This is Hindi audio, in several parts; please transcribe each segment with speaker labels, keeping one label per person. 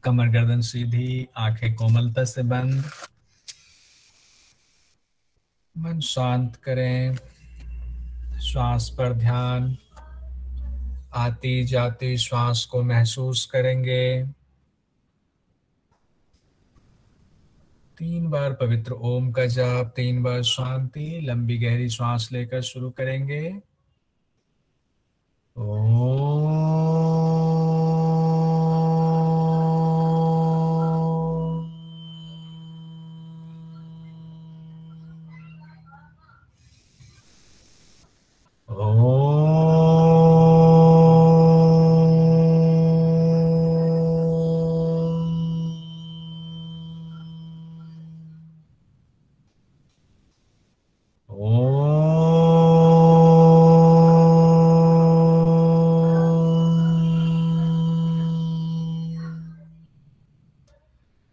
Speaker 1: कमर गर्दन सीधी, आंखें कोमलता से बंद, मन शांत करें। श्वास पर ध्यान, आती जाती श्वास को महसूस करेंगे। 3 बार पवित्र ओम का जाप, 3 बार शांति। लंबी गहरी श्वास लेकर शुरू करेंगे।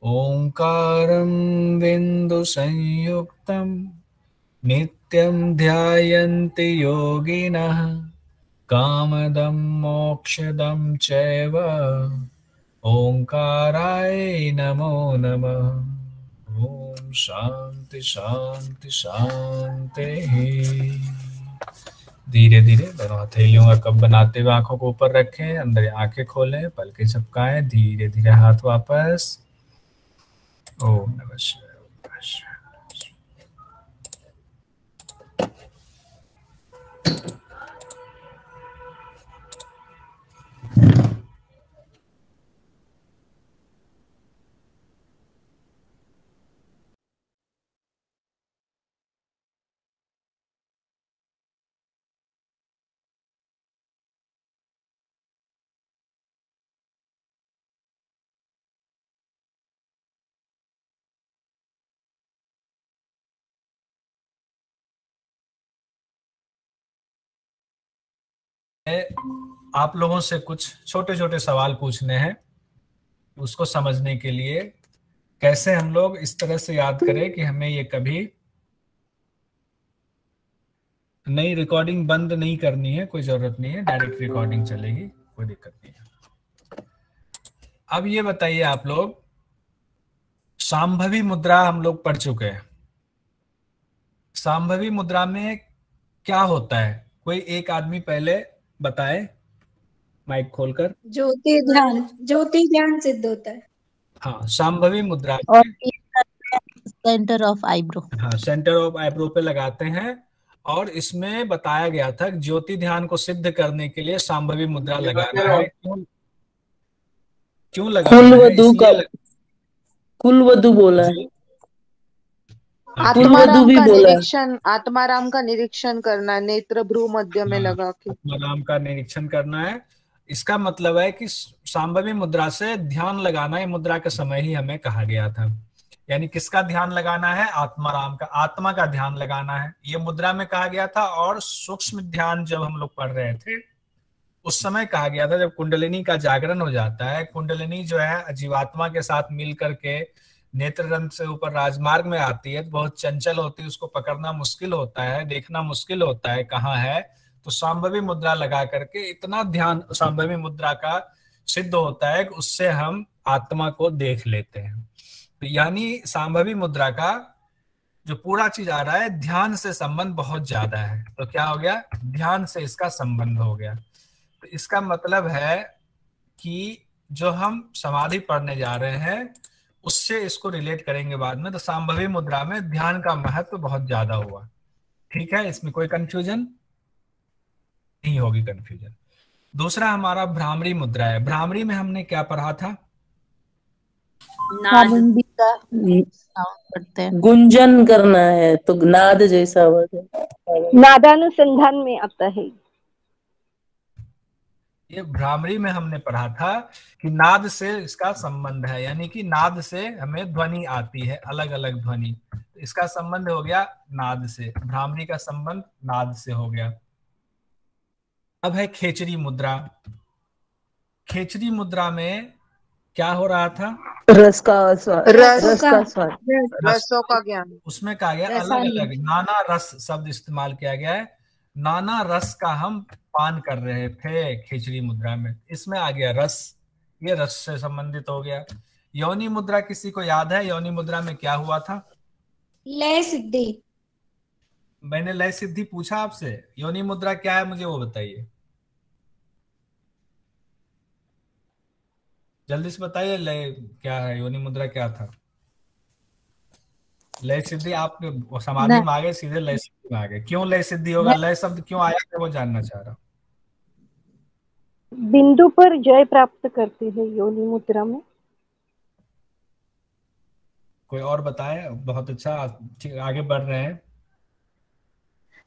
Speaker 1: ओंकारं बिंदु संयुक्तं नित्यं ध्यायन्ति योगिनः कामदं मोक्षदं चैव ओंकाराय नमो नमः। ओम शांति शांति शांति। धीरे धीरे दोनों हथेलियों का कप बनाते हुए आंखों को ऊपर रखें, अंदर आंखें खोलें, पलकें झपकाएं, धीरे धीरे हाथ वापस। ओम नमः शिवाय, ओम नमः शिवाय। आप लोगों से कुछ छोटे छोटे सवाल पूछने हैं, उसको समझने के लिए कैसे हम लोग इस तरह से याद करें कि हमें ये कभी नई रिकॉर्डिंग बंद नहीं करनी है, कोई जरूरत नहीं है, डायरेक्ट रिकॉर्डिंग चलेगी, कोई दिक्कत नहीं है। अब ये बताइए आप लोग, सांभवी मुद्रा हम लोग पढ़ चुके हैं। सांभवी मुद्रा में क्या होता है? कोई एक आदमी पहले बताए, माइक खोलकर।
Speaker 2: ज्योति ध्यान सिद्ध होता है।
Speaker 1: हाँ, सांभवी मुद्रा
Speaker 3: और सेंटर ऑफ आईब्रो।
Speaker 1: हाँ, सेंटर ऑफ आईब्रो पे लगाते हैं। और इसमें बताया गया था ज्योति ध्यान को सिद्ध करने के लिए सांभवी मुद्रा लगाना है। क्यों लगाना है? इसलिए
Speaker 4: कुलवधु बोला है,
Speaker 5: आत्माराम का निरीक्षण करना है, नेत्र भ्रू मध्य में लगा के
Speaker 1: आत्माराम का निरीक्षण करना है। इसका मतलब है कि सांभवी मुद्रा से ध्यान लगाना है, मुद्रा के समय ही हमें कहा गया था। यानी किसका ध्यान लगाना है? आत्माराम का, आत्मा का ध्यान लगाना है, ये मुद्रा में कहा गया था। और सूक्ष्म ध्यान जब हम लोग पढ़ रहे थे उस समय कहा गया था, जब कुंडलिनी का जागरण हो जाता है, कुंडलिनी जो है जीवात्मा के साथ मिल करके नेत्र रंध्र से ऊपर राजमार्ग में आती है, तो बहुत चंचल होती है, उसको पकड़ना मुश्किल होता है, देखना मुश्किल होता है कहाँ है। तो सांभवी मुद्रा लगा करके इतना ध्यान सांभवी मुद्रा का सिद्ध होता है कि उससे हम आत्मा को देख लेते हैं। तो यानी सांभवी मुद्रा का जो पूरा चीज आ रहा है, ध्यान से संबंध बहुत ज्यादा है। तो क्या हो गया? ध्यान से इसका संबंध हो गया। तो इसका मतलब है कि जो हम समाधि पढ़ने जा रहे हैं उससे इसको रिलेट करेंगे बाद में। तो सांभवी मुद्रा में ध्यान का महत्व बहुत ज्यादा हुआ। ठीक है, इसमें कोई कंफ्यूजन नहीं होगी। कंफ्यूजन दूसरा हमारा भ्रामरी मुद्रा है। भ्रामरी में हमने क्या पढ़ा था?
Speaker 3: नाद का साउंड करते हैं,
Speaker 4: गुंजन करना है, तो नाद जैसा
Speaker 6: नादानुसंधान में आता है।
Speaker 1: ये भ्रामरी में हमने पढ़ा था कि नाद से इसका संबंध है, यानी कि नाद से हमें ध्वनि आती है, अलग अलग ध्वनि। तो इसका संबंध हो गया नाद से, भ्रामरी का संबंध नाद से हो गया। अब है खेचरी मुद्रा। खेचरी मुद्रा में क्या हो रहा था?
Speaker 4: रस का स्वाद,
Speaker 5: रसों का ज्ञान।
Speaker 1: उसमें कहा गया अलग अलग नाना रस शब्द इस्तेमाल किया गया है। नाना रस का हम पान कर रहे थे खेचरी मुद्रा में, इसमें आ गया रस। ये रस से संबंधित हो गया। योनि मुद्रा किसी को याद है? योनि मुद्रा में क्या हुआ था?
Speaker 2: लय सिद्धि।
Speaker 1: मैंने लय सिद्धि पूछा आपसे, योनि मुद्रा क्या है मुझे वो बताइए, जल्दी से बताइए। लय क्या है, योनि मुद्रा क्या था? लय सिद्धि आप समाधि में आ गए, सीधे लय सिद्धि में आ गए। क्यों लय सिद्धि होगा? लय शब्द क्यों आया है वो जानना चाह रहा हूँ।
Speaker 6: बिंदु पर जय प्राप्त करती है योनि मुद्रा में।
Speaker 1: कोई और बताए? बहुत अच्छा, आगे बढ़ रहे हैं।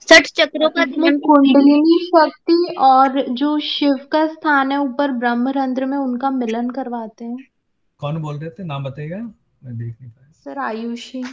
Speaker 7: षट चक्रों का ध्यान
Speaker 8: कुंडलिनी शक्ति और जो शिव का स्थान है ऊपर ब्रह्मरंध्र में, उनका मिलन करवाते हैं।
Speaker 1: कौन बोल रहे थे, नाम बताइएगा, मैं देख नहीं पाया।
Speaker 8: सर आयुषी।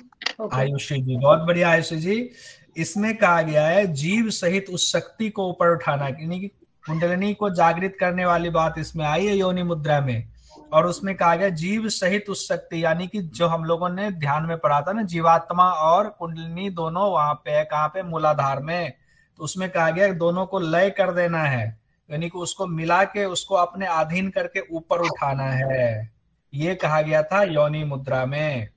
Speaker 1: आयुषी जी, बहुत बढ़िया आयुषी जी। इसमें कहा गया है जीव सहित उस शक्ति को ऊपर उठाना, यानी कि कुंडलिनी को जागृत करने वाली बात इसमें आई है योनि मुद्रा में। और उसमें कहा गया जीव सहित उस शक्ति, यानी कि जो हम लोगों ने ध्यान में पढ़ा था ना, जीवात्मा और कुंडलिनी दोनों वहां पे है, कहाँ पे? मूलाधार में। तो उसमें कहा गया दोनों को लय कर देना है, यानी कि उसको मिला के उसको अपने अधीन करके ऊपर उठाना है, ये कहा गया था योनि मुद्रा में।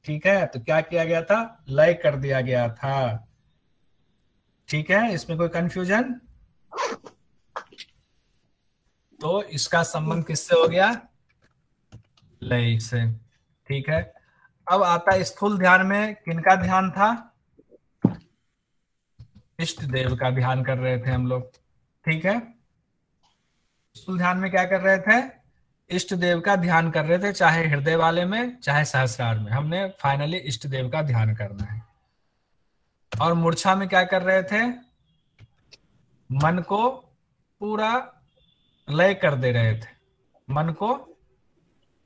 Speaker 1: ठीक है, तो क्या किया गया था? लय कर दिया गया था। ठीक है, इसमें कोई कंफ्यूजन? तो इसका संबंध किससे हो गया? लय से। ठीक है, अब आता है स्थूल ध्यान में किनका ध्यान था? इष्ट देव का ध्यान कर रहे थे हम लोग। ठीक है, स्थूल ध्यान में क्या कर रहे थे? इष्ट देव का ध्यान कर रहे थे, चाहे हृदय वाले में चाहे सहस्रार में। हमने फाइनली इष्ट देव का ध्यान करना है। और मूर्छा में क्या कर रहे थे? मन को पूरा लय कर दे रहे थे, मन को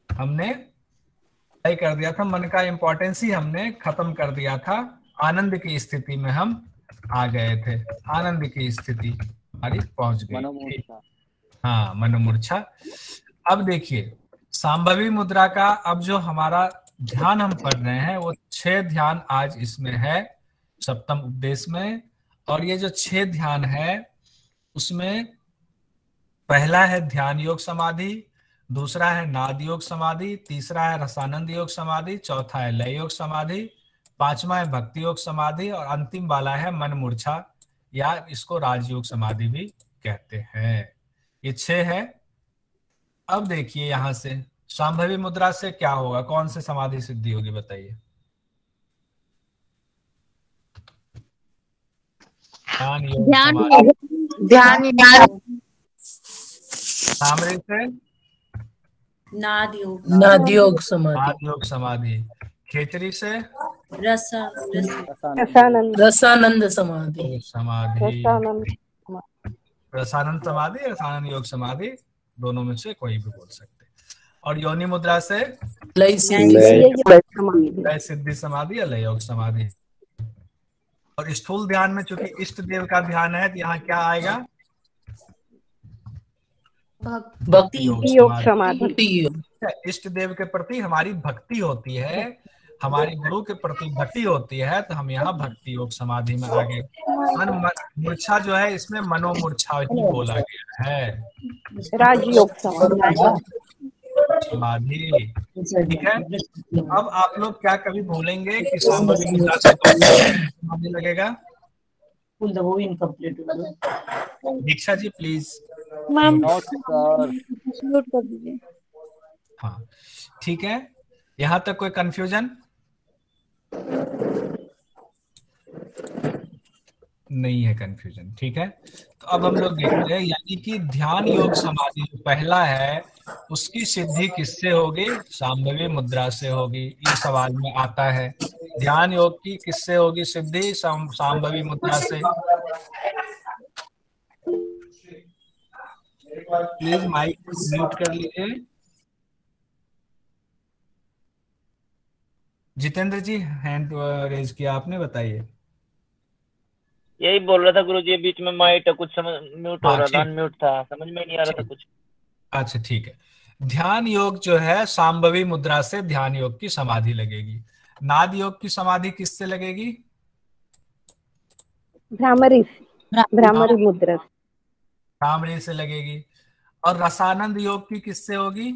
Speaker 1: हमने लय कर दिया था, मन का इंपॉर्टेंस ही हमने खत्म कर दिया था। आनंद की स्थिति में हम आ गए थे, आनंद की स्थिति हमारी पहुंच गई। हाँ, मनोमूर्छा। अब देखिए सांभवी मुद्रा का अब जो हमारा ध्यान हम पढ़ रहे हैं वो 6 ध्यान आज इसमें है सप्तम उपदेश में। और ये जो 6 ध्यान है उसमें पहला है ध्यान योग समाधि, दूसरा है नाद योग समाधि, तीसरा है रसानंद योग समाधि, चौथा है लय योग समाधि, पांचवा है भक्ति योग समाधि और अंतिम वाला है मन मूर्छा, या इसको राजयोग समाधि भी कहते हैं। ये 6 है। अब देखिए यहां से सांभवी मुद्रा से क्या होगा, कौन से समाधि सिद्धि होगी बताइए? ध्यान योग समाधि। सामरी से
Speaker 4: नाद योग समाधि।
Speaker 1: नाद योग समाधि। खेचरी से
Speaker 6: रसानंद
Speaker 1: समाधि।
Speaker 6: समाधि।
Speaker 1: रसानंद समाधि, रसानंद योग समाधि, दोनों में से कोई भी बोल सकते। और योनि मुद्रा से
Speaker 4: लय
Speaker 1: सिद्धि समाधि या लय योग समाधि। और स्थूल ध्यान में चूंकि इष्ट देव का ध्यान है तो यहाँ क्या आएगा?
Speaker 6: भक्ति योग समाधि।
Speaker 1: इष्ट देव के प्रति हमारी भक्ति होती है, हमारी गुरु के प्रति भक्ति होती है, तो हम यहाँ भक्ति योग समाधि में आ गए। मूर्छा जो है इसमें मनोमूर्छा ही बोला गया है,
Speaker 6: राजयोग
Speaker 1: समाधि। ठीक है, अब आप लोग क्या कभी भूलेंगे कि सांभवी मुद्रा से समाधि लगेगा? दीक्षा जी प्लीज। हाँ ठीक है, यहाँ तक कोई कंफ्यूजन नहीं है? कंफ्यूजन ठीक है। तो अब हम लोग देखते हैं, यानी कि ध्यान योग समाधि जो पहला है उसकी सिद्धि किससे होगी? सांभवी मुद्रा से होगी। ये सवाल में आता है, ध्यान योग की किससे होगी सिद्धि? सांभवी मुद्रा से। प्लीज माइक म्यूट कर लीजिए। जितेंद्र जी हैंड रेज किया आपने, बताइए।
Speaker 9: यही बोल रहा था गुरुजी, बीच में माइक कुछ समझ म्यूट हो रहा था, अनम्यूट था, समझ में नहीं आ रहा था कुछ।
Speaker 1: अच्छा ठीक है, ध्यान योग जो है सांभवी मुद्रा से ध्यान योग की समाधि लगेगी। नाद योग की समाधि किससे लगेगी?
Speaker 6: भ्रामरी मुद्रा,
Speaker 1: भ्रामरी से लगेगी। और रसानंद योग की किससे होगी?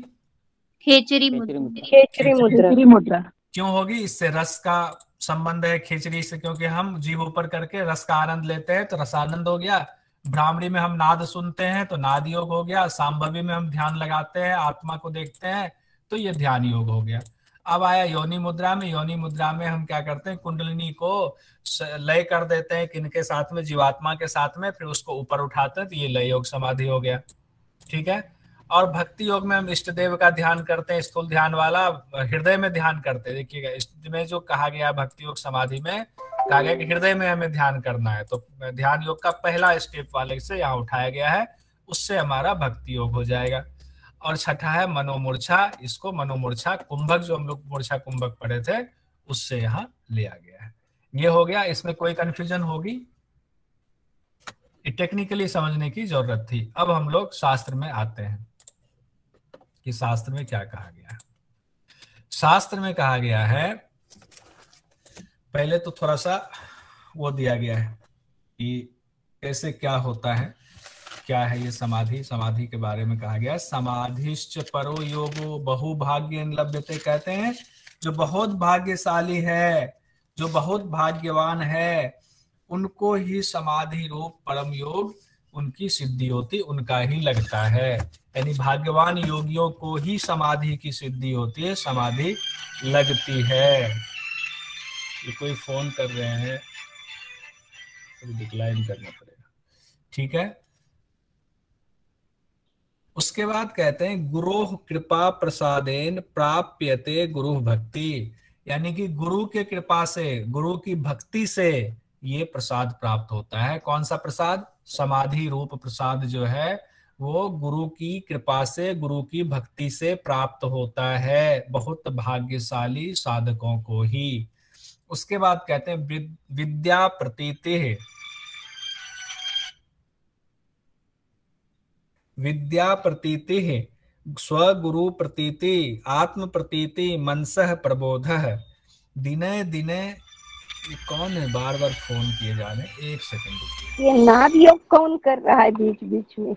Speaker 7: खेचरी मुद्रा।
Speaker 6: खेचरी मुद्रा।
Speaker 3: मुद्रा।
Speaker 1: क्यों होगी? इससे रस का संबंध है खेचरी से, क्योंकि हम जीभ ऊपर करके रस का आनंद लेते हैं तो रसानंद हो गया। भ्रामरी में हम नाद सुनते हैं तो नाद योग हो गया। सांभवी में हम ध्यान लगाते हैं, आत्मा को देखते हैं, तो ये ध्यान योग हो गया। अब आया योनि मुद्रा में। योनि मुद्रा में हम क्या करते हैं? कुंडलिनी को लय कर देते हैं, किनके साथ में? जीवात्मा के साथ में, फिर उसको ऊपर उठाते हैं, तो ये लय योग समाधि हो गया। ठीक है। और भक्ति योग में हम इष्ट देव का ध्यान करते हैं, स्थूल ध्यान वाला, हृदय में ध्यान करते हैं। देखिएगा इष्ट में जो कहा गया भक्ति योग समाधि में कहा गया कि हृदय में हमें ध्यान करना है, तो ध्यान योग का पहला स्टेप वाले से यहाँ उठाया गया है, उससे हमारा भक्ति योग हो जाएगा। और छठा है मनोमूर्छा। इसको मनोमूर्छा कुंभक, जो हम लोग मूर्छा कुंभक पढ़े थे, उससे यहाँ लिया गया है। ये हो गया। इसमें कोई कंफ्यूजन होगी? टेक्निकली समझने की जरूरत थी। अब हम लोग शास्त्र में आते हैं कि शास्त्र में क्या कहा गया है। शास्त्र में कहा गया है, पहले तो थोड़ा सा वो दिया गया है कि कैसे क्या होता है, क्या है ये समाधि। समाधि के बारे में कहा गया है, समाधिश्च परो योगो बहुभाग्येन लभ्यते। कहते हैं जो बहुत भाग्यशाली है, जो बहुत भाग्यवान है, उनको ही समाधि रूप परम योग उनकी सिद्धि होती, उनका ही लगता है। यानी भाग्यवान योगियों को ही समाधि की सिद्धि होती है, समाधि लगती है। ये कोई फोन कर रहे हैं तो डिक्लाइन करना पड़ेगा। ठीक है। उसके बाद कहते हैं गुरोह कृपा प्रसादेन प्राप्यते गुरु भक्ति। यानी कि गुरु के कृपा से, गुरु की भक्ति से ये प्रसाद प्राप्त होता है। कौन सा प्रसाद? समाधि रूप प्रसाद जो है वो गुरु की कृपा से, गुरु की भक्ति से प्राप्त होता है, बहुत भाग्यशाली साधकों को ही। उसके बाद कहते हैं विद्या प्रतीति। विद्या प्रतीति, स्वगुरु प्रतीति, आत्म प्रतीति, मनसः प्रबोधः। दिने दिने। ये कौन है? बार बार फोन किए जा रहे हैं, एक सेकंड रुकिए।
Speaker 6: ये नाद योग कौन कर रहा है बीच बीच में?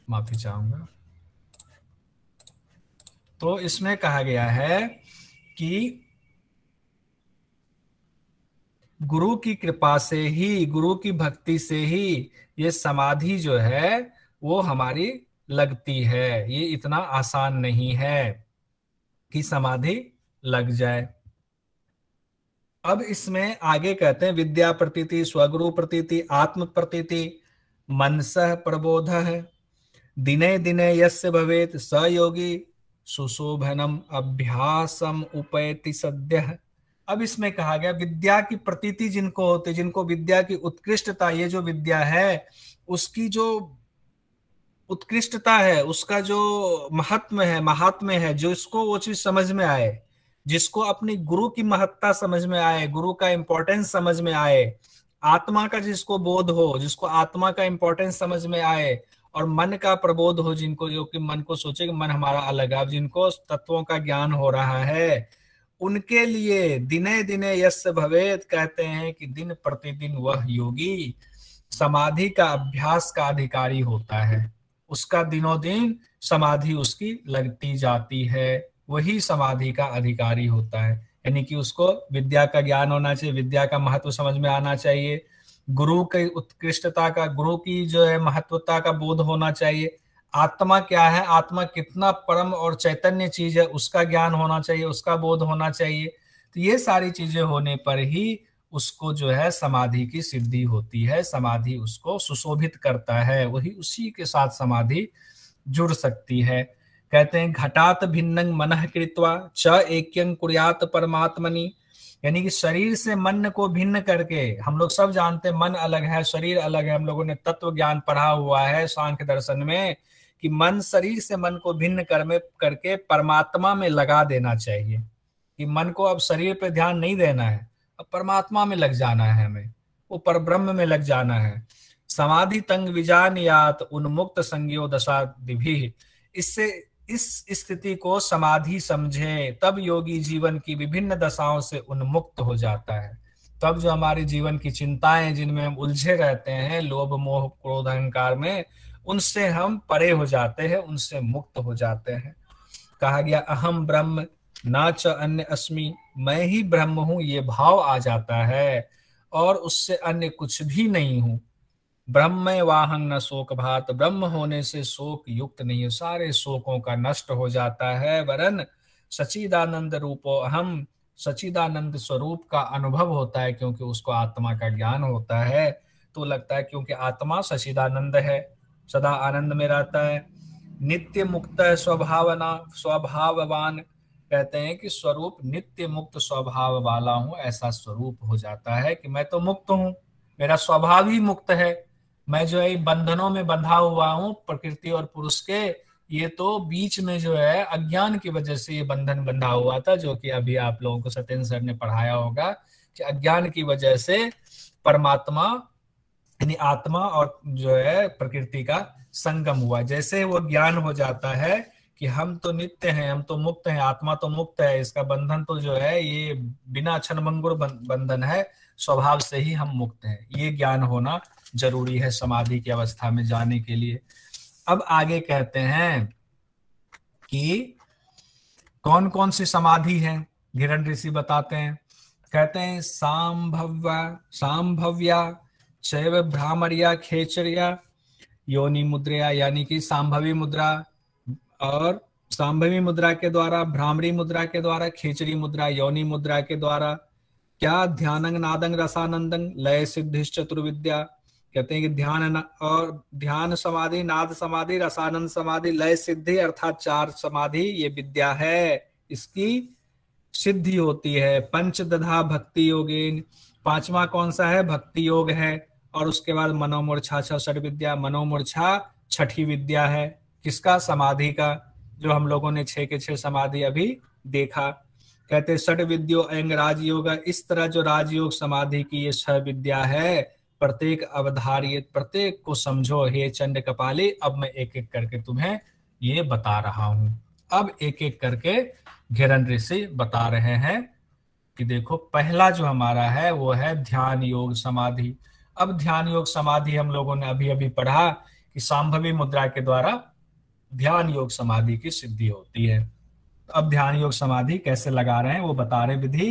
Speaker 1: माफी चाहूंगा। तो इसमें कहा गया है कि गुरु की कृपा से ही, गुरु की भक्ति से ही ये समाधि जो है वो हमारी लगती है। ये इतना आसान नहीं है कि समाधि लग जाए। अब इसमें आगे कहते हैं विद्या प्रतीति, स्वगुरु प्रतीति, आत्म प्रतीति, मनसः प्रबोधः। दिने दिने यस्य भवेत् स योगी सुशोभनम अभ्यासम उपैति सद्यः। अब इसमें कहा गया विद्या की प्रतीति जिनको होती, जिनको विद्या की उत्कृष्टता, ये जो विद्या है उसकी जो उत्कृष्टता है, उसका जो महात्म्य है, जो इसको वो चीज समझ में आए, जिसको अपनी गुरु की महत्ता समझ में आए, गुरु का इंपॉर्टेंस समझ में आए, आत्मा का जिसको बोध हो, जिसको आत्मा का इंपॉर्टेंस समझ में आए, और मन का प्रबोध हो, जिनको जो कि मन को सोचे कि मन हमारा अलग है, जिनको तत्वों का ज्ञान हो रहा है, उनके लिए दिने दिने यस्य भवेत्, कहते हैं कि दिन प्रतिदिन वह योगी समाधि का अभ्यास का अधिकारी होता है। उसका दिनों दिन समाधि उसकी लगती जाती है, वही समाधि का अधिकारी होता है। यानी कि उसको विद्या का ज्ञान होना चाहिए, विद्या का महत्व समझ में आना चाहिए, गुरु की उत्कृष्टता का, गुरु की जो है महत्वता का बोध होना चाहिए, आत्मा क्या है, आत्मा कितना परम और चैतन्य चीज है उसका ज्ञान होना चाहिए, उसका बोध होना चाहिए। तो ये सारी चीजें होने पर ही उसको जो है समाधि की सिद्धि होती है, समाधि उसको सुशोभित करता है, वही उसी के साथ समाधि जुड़ सकती है। कहते हैं घटात भिन्नं मनः कृत्वा च ऐक्यं कुर्यात् परमात्मनि। यानी कि शरीर से मन को भिन्न करके, हम लोग सब जानते हैं मन अलग है, शरीर अलग है, हम लोगों ने तत्व ज्ञान पढ़ा हुआ है सांख्य दर्शन में कि मन, शरीर से मन को भिन्न करके परमात्मा में लगा देना चाहिए, कि मन को अब शरीर पे ध्यान नहीं देना है, अब परमात्मा में लग जाना है हमें। वो पर ब्रह्म में लग जाना है। समाधि तंग विजानियात उन्मुक्त संज्ञो दशा दिभी, इससे इस स्थिति को समाधि समझे तब योगी जीवन की विभिन्न दशाओं से उन्मुक्त हो जाता है। तब जो हमारे जीवन की चिंताएं जिनमें हम उलझे रहते हैं, लोभ मोह क्रोध अहंकार में, उनसे हम परे हो जाते हैं, उनसे मुक्त हो जाते हैं। कहा गया अहम ब्रह्म ना च अन्य अस्मि, मैं ही ब्रह्म हूं, ये भाव आ जाता है और उससे अन्य कुछ भी नहीं हूं। ब्रह्म वाहन न शोक भात, ब्रह्म होने से शोक युक्त नहीं है, सारे शोकों का नष्ट हो जाता है। वरन सच्चिदानंद रूपो अहम, सच्चिदानंद स्वरूप का अनुभव होता है, क्योंकि उसको आत्मा का ज्ञान होता है। तो लगता है क्योंकि आत्मा सच्चिदानंद है, सदा आनंद में रहता है। नित्य मुक्त स्वभाववान, कहते हैं कि स्वरूप नित्य मुक्त स्वभाव वाला हूं, ऐसा स्वरूप हो जाता है कि मैं तो मुक्त हूं, मेरा स्वभाव ही मुक्त है। मैं जो है बंधनों में बंधा हुआ हूं प्रकृति और पुरुष के, ये तो बीच में जो है अज्ञान की वजह से ये बंधन बंधा हुआ था, जो कि अभी आप लोगों को सत्येंद्र सर ने पढ़ाया होगा कि अज्ञान की वजह से परमात्मा यानी आत्मा और जो है प्रकृति का संगम हुआ। जैसे वो ज्ञान हो जाता है कि हम तो नित्य हैं, हम तो मुक्त हैं, आत्मा तो मुक्त है, इसका बंधन तो जो है ये बिना क्षणभंगुर बंधन है, स्वभाव से ही हम मुक्त हैं, ये ज्ञान होना जरूरी है समाधि की अवस्था में जाने के लिए। अब आगे कहते हैं कि कौन कौन सी समाधि है, घिरन ऋषि बताते हैं। कहते हैं सांभव्या चैव भ्रामरिया खेचरिया योनि मुद्रया, यानी कि सांभवी मुद्रा और सांभवी मुद्रा के द्वारा, भ्रामरी मुद्रा के द्वारा, खेचरी मुद्रा, योनि मुद्रा के द्वारा क्या ध्यानंग नादंग रसानंदंग लय सिद्धिश्च चतुर्विद्या। कहते हैं कि ध्यान और ध्यान समाधि, नाद समाधि, रसानंद समाधि, लय सिद्धि अर्थात 4 समाधि ये विद्या है, इसकी सिद्धि होती है। पंचदधा भक्ति योगेन, 5वां कौन सा है, भक्ति योग है। और उसके बाद मनोमूर्छा षड विद्या, मनोमूर्छा 6ठी विद्या है। किसका, समाधि का, जो हम लोगों ने 6 के 6 समाधि अभी देखा। कहते षड विद्यो अंग राजयोग, इस तरह जो राजयोग समाधि की ये 6 विद्या है, प्रत्येक अवधार्य, प्रत्येक को समझो हे चंड कपाली। अब मैं एक एक करके तुम्हें ये बता रहा हूं। अब एक एक करके घिरन ऋषि बता रहे हैं कि देखो पहला जो हमारा है वो है ध्यान योग समाधि। अब ध्यान योग समाधि हम लोगों ने अभी अभी पढ़ा कि सांभवी मुद्रा के द्वारा ध्यान योग समाधि की सिद्धि होती है। अब ध्यान योग समाधि कैसे लगा रहे हैं वो बता रहे विधि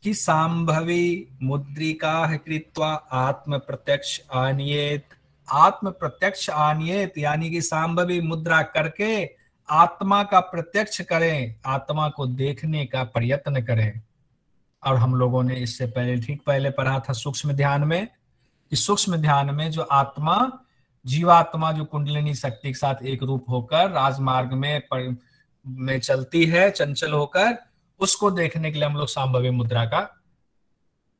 Speaker 1: कि सांभवी मुद्रिका कृत्वा आत्म प्रत्यक्ष आनियेत, आत्म प्रत्यक्ष आनियेत यानी कि सांभवी मुद्रा करके आत्मा का प्रत्यक्ष करें, आत्मा को देखने का प्रयत्न करें। और हम लोगों ने इससे पहले ठीक पहले पढ़ा था सूक्ष्म ध्यान में कि सूक्ष्म ध्यान में जो आत्मा जीवात्मा जो कुंडलिनी शक्ति के साथ एक रूप होकर राजमार्ग में चलती है चंचल होकर, उसको देखने के लिए हम लोग सांभवी मुद्रा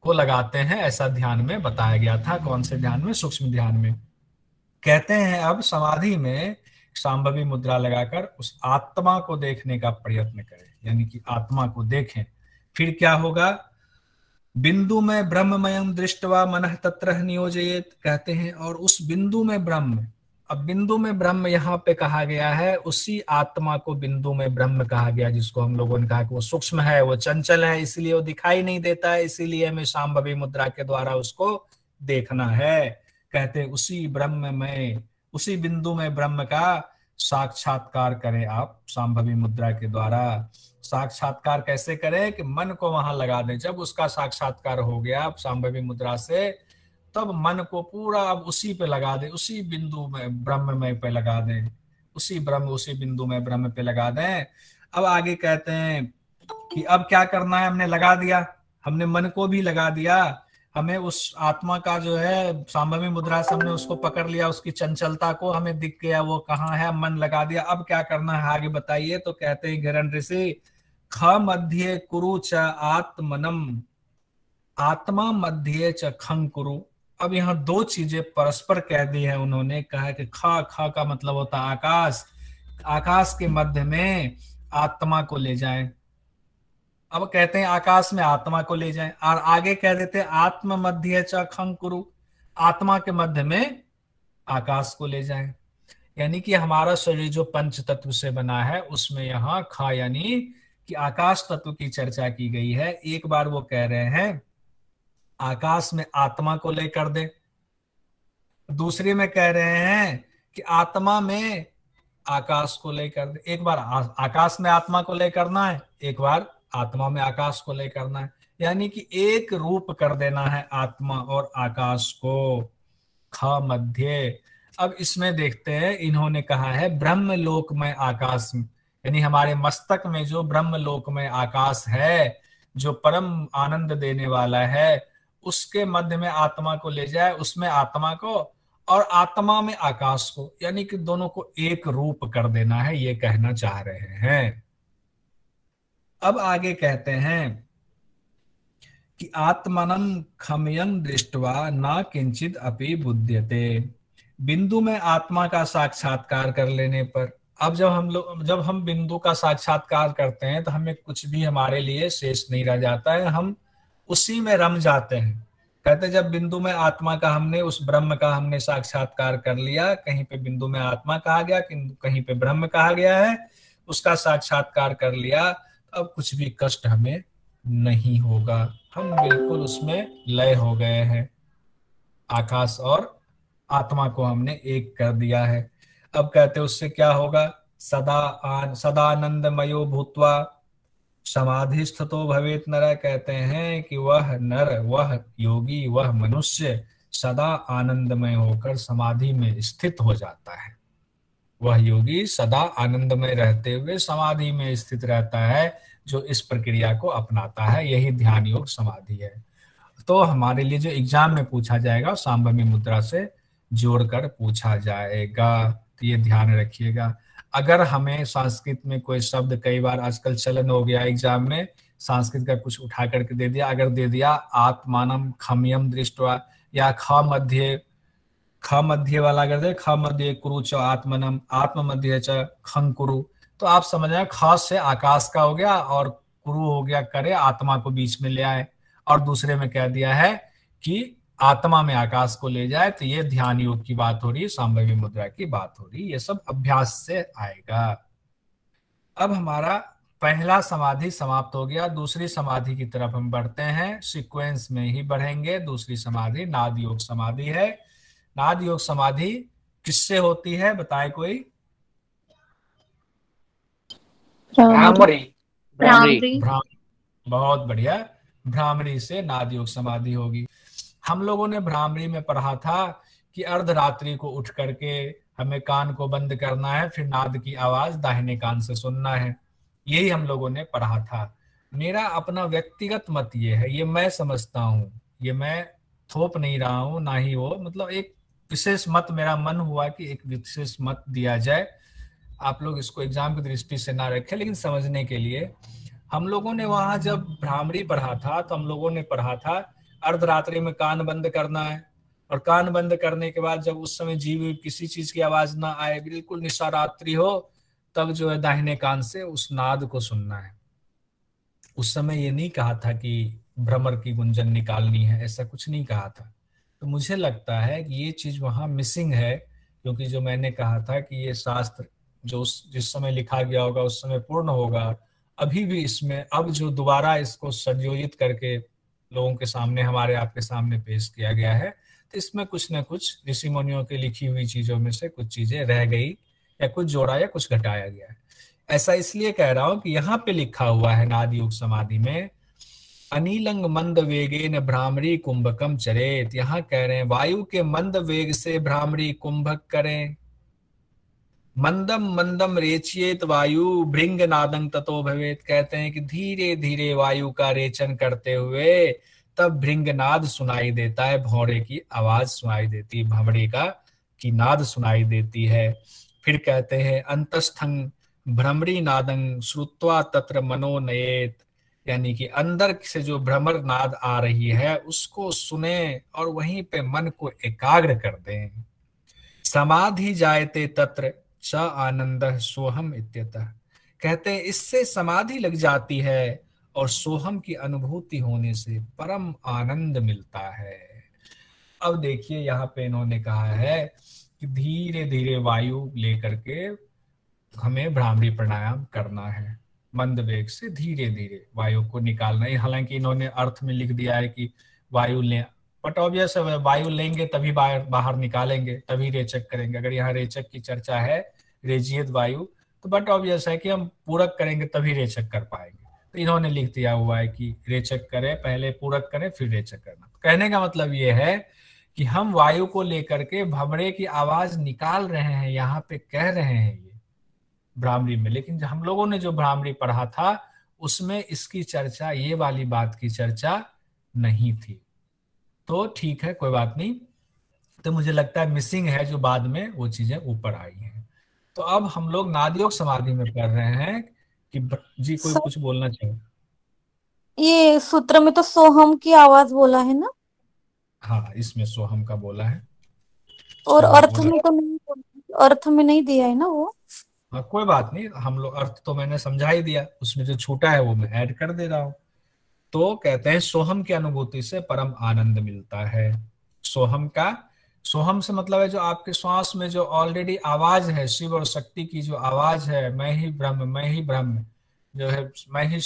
Speaker 1: को लगाते हैं। ऐसा ध्यान में बताया गया था। कौन से ध्यान में, सूक्ष्म ध्यान में। कहते हैं अब समाधि में सांभवी मुद्रा लगाकर उस आत्मा को देखने का प्रयत्न करें, यानी कि आत्मा को देखें। फिर क्या होगा, बिंदु में ब्रह्ममयम दृष्टवा मनः तत्र नियोजयेत। कहते हैं और उस बिंदु में ब्रह्म, अब बिंदु में ब्रह्म यहाँ पे कहा गया है, उसी आत्मा को बिंदु में ब्रह्म कहा गया, जिसको हम लोगों ने कहा कि वो सूक्ष्म है, वो चंचल है, इसीलिए वो दिखाई नहीं देता है, इसीलिए हमें सांभवी मुद्रा के द्वारा उसको देखना है। कहते हैं उसी ब्रह्म में, उसी बिंदु में ब्रह्म का साक्षात्कार करें आप सांभवी मुद्रा के द्वारा। साक्षात्कार कैसे करें कि मन को वहां लगा दें। जब उसका साक्षात्कार हो गया सांभवी मुद्रा से, तब मन को पूरा अब उसी पे लगा दें, उसी बिंदु में ब्रह्म में पे लगा दें, उसी बिंदु में ब्रह्म पे लगा दें। अब आगे कहते हैं कि अब क्या करना है, हमने लगा दिया, हमने मन को भी लगा दिया, हमें उस आत्मा का जो है सांभवी मुद्रा से हमने उसको पकड़ लिया, उसकी चंचलता को हमें दिख गया वो कहाँ है, मन लगा दिया। अब क्या करना है आगे बताइए। तो कहते हैं घिरन ऋषि ख मध्य कुरु च आत्मनम, आत्मा मध्य च खं कुरु। अब यहाँ 2 चीजें परस्पर कह दी है उन्होंने। कहा कि ख का मतलब होता है आकाश, आकाश के मध्य में आत्मा को ले जाएं। अब कहते हैं आकाश में आत्मा को ले जाएं, और आगे कह देते हैं आत्म मध्य च खंकुरु, आत्मा के मध्य में आकाश को ले जाएं। यानी कि हमारा शरीर जो पंच तत्व से बना है उसमें यहाँ ख यानी कि आकाश तत्व की चर्चा की गई है। एक बार वो कह रहे हैं आकाश में आत्मा को लेकर दे, दूसरे में कह रहे हैं कि आत्मा में आकाश को लेकर दे। एक बार आकाश में आत्मा को ले करना है, एक बार आत्मा में आकाश को ले करना है, यानी कि एक रूप कर देना है आत्मा और आकाश को। ख मध्य। अब इसमें देखते हैं, इन्होंने कहा है ब्रह्म लोक में आकाश, यानी हमारे मस्तक में जो ब्रह्म लोक में आकाश है, जो परम आनंद देने वाला है, उसके मध्य में आत्मा को ले जाए, उसमें आत्मा को और आत्मा में आकाश को, यानी कि दोनों को एक रूप कर देना है, ये कहना चाह रहे हैं। अब आगे कहते हैं कि आत्मनं खमयं दृष्ट्वा न किंचित अपि बुध्यते। बिंदु में आत्मा का साक्षात्कार कर लेने पर, अब जब हम बिंदु का साक्षात्कार करते हैं तो हमें कुछ भी हमारे लिए शेष नहीं रह जाता है, हम उसी में रम जाते हैं। कहते जब बिंदु में आत्मा का हमने, उस ब्रह्म का हमने साक्षात्कार कर लिया, कहीं पे बिंदु में आत्मा कहा गया, कहीं पे ब्रह्म कहा गया है, उसका साक्षात्कार कर लिया, अब कुछ भी कष्ट हमें नहीं होगा, हम बिल्कुल उसमें लय हो गए हैं। आकाश और आत्मा को हमने एक कर दिया है। अब कहते उससे क्या होगा, सदानंदमयो भूत्वा समाधिस्थतो भवेत नर। कहते हैं कि वह नर, वह योगी, वह मनुष्य सदा आनंदमय होकर समाधि में स्थित हो जाता है। वह योगी सदा आनंदमय रहते हुए समाधि में स्थित रहता है, जो इस प्रक्रिया को अपनाता है, यही ध्यान योग समाधि है। तो हमारे लिए जो एग्जाम में पूछा जाएगा सांभवी मुद्रा से जोड़कर पूछा जाएगा, तो ये ध्यान रखिएगा। अगर हमें संस्कृत में कोई शब्द, कई बार आजकल चलन हो गया एग्जाम में, संस्कृत का कुछ उठा करके दे दिया, अगर दे दिया आत्मानम खमयम दृष्ट्वा, या ख मध्य वाला अगर दे ख मध्य कुरु च आत्मनम, आत्म मध्य च खं कुरु, तो आप समझ रहे हैं ख से आकाश का हो गया और कुरु हो गया करे, आत्मा को बीच में ले आए, और दूसरे में कह दिया है कि आत्मा में आकाश को ले जाए, तो ये ध्यान योग की बात हो रही है, सांभवी मुद्रा की बात हो रही है, ये सब अभ्यास से आएगा। अब हमारा पहला समाधि समाप्त हो गया, दूसरी समाधि की तरफ हम बढ़ते हैं, सीक्वेंस में ही बढ़ेंगे। दूसरी समाधि नाद योग समाधि है। नाद योग समाधि किससे होती है, बताए कोई?
Speaker 7: भ्रामरी।
Speaker 1: बहुत बढ़िया, भ्रामरी से नाद योग समाधि होगी। हम लोगों ने भ्रामरी में पढ़ा था कि अर्धरात्रि को उठ करके हमें कान को बंद करना है, फिर नाद की आवाज दाहिने कान से सुनना है, यही हम लोगों ने पढ़ा था। मेरा अपना व्यक्तिगत मत ये है, ये मैं समझता हूँ, ये मैं थोप नहीं रहा हूँ, ना ही वो, मतलब एक विशेष मत, मेरा मन हुआ कि एक विशेष मत दिया जाए। आप लोग इसको एग्जाम की दृष्टि से ना रखें, लेकिन समझने के लिए हम लोगों ने वहां जब भ्रामरी पढ़ा था तो हम लोगों ने पढ़ा था अर्धरात्रि में कान बंद करना है, और कान बंद करने के बाद जब उस समय जीव किसी चीज की आवाज ना आए, बिल्कुल निशा रात्रि हो, तब जो है दाहिने कान से उस नाद को सुनना है। उस समय ये नहीं कहा था कि भ्रमर की गुंजन निकालनी है, ऐसा कुछ नहीं कहा था। तो मुझे लगता है कि ये चीज वहां मिसिंग है, क्योंकि जो मैंने कहा था कि ये शास्त्र जो जिस समय लिखा गया होगा उस समय पूर्ण होगा, अभी भी इसमें अब जो दोबारा इसको संयोजित करके लोगों के सामने, हमारे आपके सामने पेश किया गया है, तो इसमें कुछ न कुछ ऋषि मुनियों की लिखी हुई चीजों में से कुछ चीजें रह गई, या कुछ जोड़ा या कुछ घटाया गया है। ऐसा इसलिए कह रहा हूं कि यहाँ पे लिखा हुआ है नाद योग समाधि में अनिलंग मंद वेगेन भ्रामरी कुंभकम चरेत। यहाँ कह रहे हैं वायु के मंद वेग से भ्रामरी कुंभक करें। मंदम मंदम रेचियेत वायु भृंग नादं ततो भवेत। कहते हैं कि धीरे धीरे वायु का रेचन करते हुए तब भृंग नाद सुनाई देता है, भौरे की आवाज सुनाई देती है, भमरे का की नाद सुनाई देती है। फिर कहते हैं अंतस्थं भ्रमरी नादं श्रुत्वा तत्र मनो नयेत, यानी कि अंदर से जो भ्रमर नाद आ रही है उसको सुने और वहीं पे मन को एकाग्र कर दें। समाधि जायते तत्र च आनंद सोहम इत्यतः। कहते हैं इससे समाधि लग जाती है और सोहम की अनुभूति होने से परम आनंद मिलता है। अब देखिए यहाँ पे इन्होंने कहा है कि धीरे धीरे वायु लेकर के हमें भ्रामरी प्राणायाम करना है, मंद वेग से धीरे धीरे वायु को निकालना है। हालांकि इन्होंने अर्थ में लिख दिया है कि वायु ले, बट ऑब्वियस है वायु लेंगे तभी बाहर निकालेंगे, तभी रेचक करेंगे। अगर यहाँ रेचक की चर्चा है, रेजियत वायु, तो बट ऑब्वियस है कि हम पूरक करेंगे तभी रेचक कर पाएंगे। तो इन्होंने लिख दिया हुआ है कि रेचक करें, पहले पूरक करें फिर रेचक करना। कहने का मतलब ये है कि हम वायु को लेकर के भमरे की आवाज निकाल रहे हैं, यहाँ पे कह रहे हैं ये भ्रामरी में। लेकिन हम लोगों ने जो भ्रामरी पढ़ा था उसमें इसकी चर्चा, ये वाली बात की चर्चा नहीं थी। तो ठीक है, कोई बात नहीं। तो मुझे लगता है मिसिंग है जो बाद में वो चीजें ऊपर आई हैं। तो अब हम लोग नादयोग समाधि में पढ़ रहे हैं कि जी कोई कुछ बोलना चाहिए।
Speaker 2: ये सूत्र में तो सोहम की आवाज बोला है ना?
Speaker 1: हाँ, इसमें सोहम का बोला है
Speaker 2: और अर्थ में तो नहीं, अर्थ में नहीं दिया है ना वो।
Speaker 1: हाँ, कोई बात नहीं, हम लोग अर्थ तो मैंने समझा ही दिया, उसमें जो छूटा है वो मैं ऐड कर दे रहा हूँ। तो कहते हैं सोहम की अनुभूति से परम आनंद मिलता है। सोहम से मतलब है जो आपके श्वास में जो ऑलरेडी आवाज है, शिव और शक्ति की जो आवाज है, मैं ही ब्रह्म जो है, मैं ही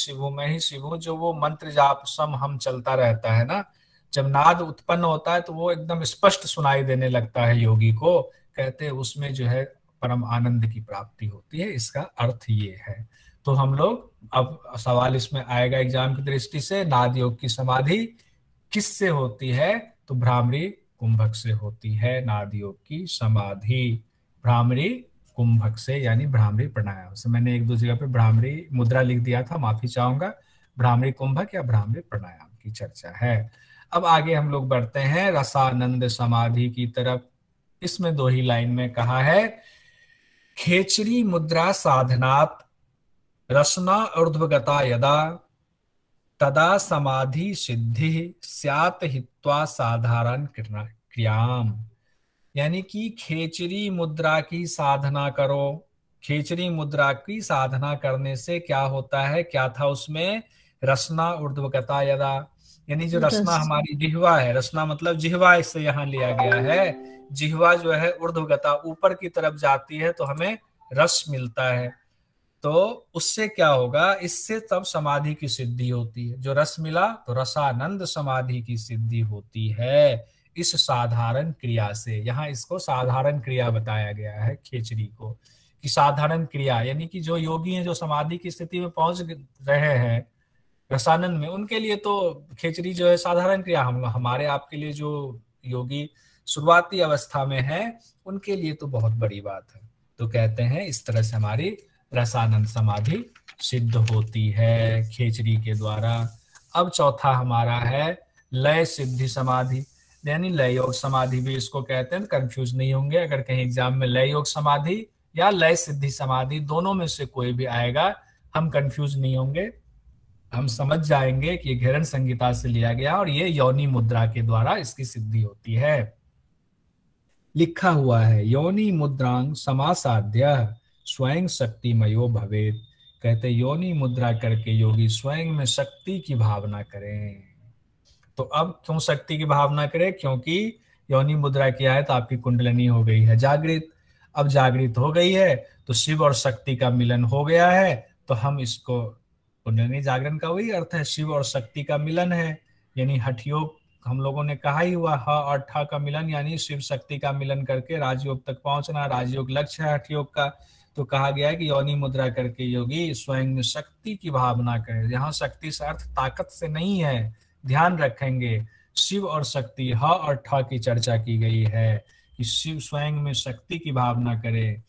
Speaker 1: शिव हूँ, जो वो मंत्र जाप सम हम चलता रहता है ना, जब नाद उत्पन्न होता है तो वो एकदम स्पष्ट सुनाई देने लगता है योगी को। कहते हैं उसमें जो है परम आनंद की प्राप्ति होती है। इसका अर्थ ये है। तो हम लोग अब सवाल इसमें आएगा एग्जाम की दृष्टि से, नाद योग की समाधि किससे होती है? तो भ्रामरी कुंभक से होती है नाद योग की समाधि, भ्रामरी कुंभक से, यानी भ्रामरी प्राणायाम से। मैंने एक दो जगह पे भ्रामरी मुद्रा लिख दिया था, माफी चाहूंगा। भ्रामरी कुंभक या भ्रामरी प्राणायाम की चर्चा है। अब आगे हम लोग बढ़ते हैं रसानंद समाधि की तरफ। इसमें 2 ही लाइन में कहा है, खेचरी मुद्रा साधनात् रसना ऊर्ध्वगता यदा तदा समाधि सिद्धि स्यात् हित्वा साधारण क्रियाम। यानी कि खेचरी मुद्रा की साधना करो। खेचरी मुद्रा की साधना करने से क्या होता है? क्या था उसमें? रसना ऊर्ध्वगता यदा, यानी जो रसना हमारी जिह्वा है, रसना मतलब जिह्वा, इससे यहाँ लिया गया है। जिह्वा जो है ऊर्ध्वगता, ऊपर की तरफ जाती है तो हमें रस मिलता है। तो उससे क्या होगा? इससे तब समाधि की सिद्धि होती है। जो रस मिला तो रसानंद समाधि की सिद्धि होती है इस साधारण क्रिया से। यहाँ इसको साधारण क्रिया बताया गया है खेचरी को, कि साधारण क्रिया यानी कि जो योगी हैं, जो समाधि की स्थिति में पहुंच रहे हैं रसानंद में, उनके लिए तो खेचरी जो है साधारण क्रिया। हमारे आपके लिए जो योगी शुरुआती अवस्था में है उनके लिए तो बहुत बड़ी बात है। तो कहते हैं इस तरह से हमारी रसानंद समाधि सिद्ध होती है खेचरी के द्वारा। अब चौथा हमारा है लय सिद्धि समाधि, यानी लय योग समाधि भी इसको कहते हैं। कंफ्यूज नहीं होंगे, अगर कहीं एग्जाम में लय योग समाधि या लय सिद्धि समाधि दोनों में से कोई भी आएगा, हम कंफ्यूज नहीं होंगे, हम समझ जाएंगे कि घेरन संहिता से लिया गया और ये योनि मुद्रा के द्वारा इसकी सिद्धि होती है। लिखा हुआ है योनि मुद्रांग समासाध्य स्वयं शक्तिमयो भवेत्। कहते योनि मुद्रा करके योगी स्वयं में शक्ति की भावना करें। तो अब क्यों शक्ति की भावना करें? क्योंकि योनि मुद्रा किया है तो आपकी कुंडलिनी हो गई है जागृत। अब जागृत हो गई है तो शिव और शक्ति का मिलन हो गया है। तो हम इसको, कुंडलिनी जागरण का वही अर्थ है, शिव और शक्ति का मिलन है, यानी हठयोग हम लोगों ने कहा ही हुआ, ह और ठ का मिलन, यानी शिव शक्ति का मिलन करके राजयोग तक पहुंचना। राजयोग लक्ष्य है हठयोग का। तो कहा गया है कि योनि मुद्रा करके योगी स्वयं में शक्ति की भावना करे। यहाँ शक्ति से अर्थ ताकत से नहीं है, ध्यान रखेंगे। शिव और शक्ति, ह और ठ की चर्चा की गई है कि शिव स्वयं में शक्ति की भावना करे।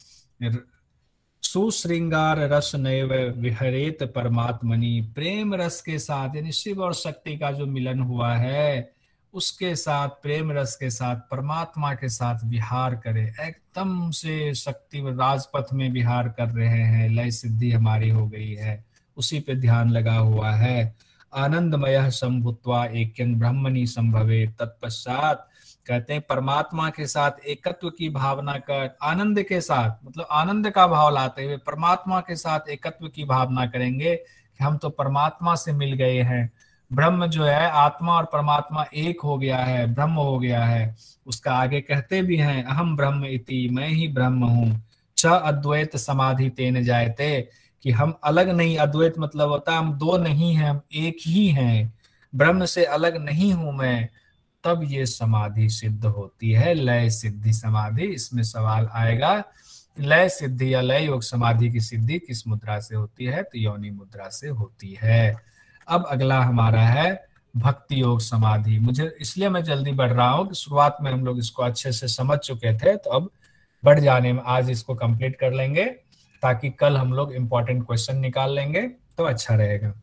Speaker 1: सुश्रृंगार रस नैव विहरेत परमात्मनि, प्रेम रस के साथ, यानी शिव और शक्ति का जो मिलन हुआ है उसके साथ, प्रेम रस के साथ परमात्मा के साथ विहार करे। एकदम से शक्ति राजपथ में विहार कर रहे हैं, लय सिद्धि हमारी हो गई है, उसी पे ध्यान लगा हुआ है। आनंदमय संभूत्वा एकं ब्रह्मणि संभवे, तत्पश्चात कहते हैं परमात्मा के साथ एकत्व की भावना कर, आनंद के साथ मतलब आनंद का भाव लाते हुए परमात्मा के साथ एकत्व की भावना करेंगे। हम तो परमात्मा से मिल गए हैं। ब्रह्म जो है, आत्मा और परमात्मा एक हो गया है, ब्रह्म हो गया है। उसका आगे कहते भी हैं, अहम ब्रह्म इति, मैं ही ब्रह्म हूँ। च अद्वैत समाधि तेन जायते, कि हम अलग नहीं, अद्वैत मतलब होता है हम दो नहीं हैं, हम एक ही हैं, ब्रह्म से अलग नहीं हूं मैं। तब ये समाधि सिद्ध होती है, लय सिद्धि समाधि। इसमें सवाल आएगा, लय सिद्धि या लय योग समाधि की सिद्धि किस मुद्रा से होती है? तो योनि मुद्रा से होती है। अब अगला हमारा है भक्ति योग समाधि। मुझे इसलिए मैं जल्दी बढ़ रहा हूँ कि शुरुआत में हम लोग इसको अच्छे से समझ चुके थे, तो अब बढ़ जाने में आज इसको कंप्लीट कर लेंगे, ताकि कल हम लोग इंपॉर्टेंट क्वेश्चन निकाल लेंगे तो अच्छा रहेगा।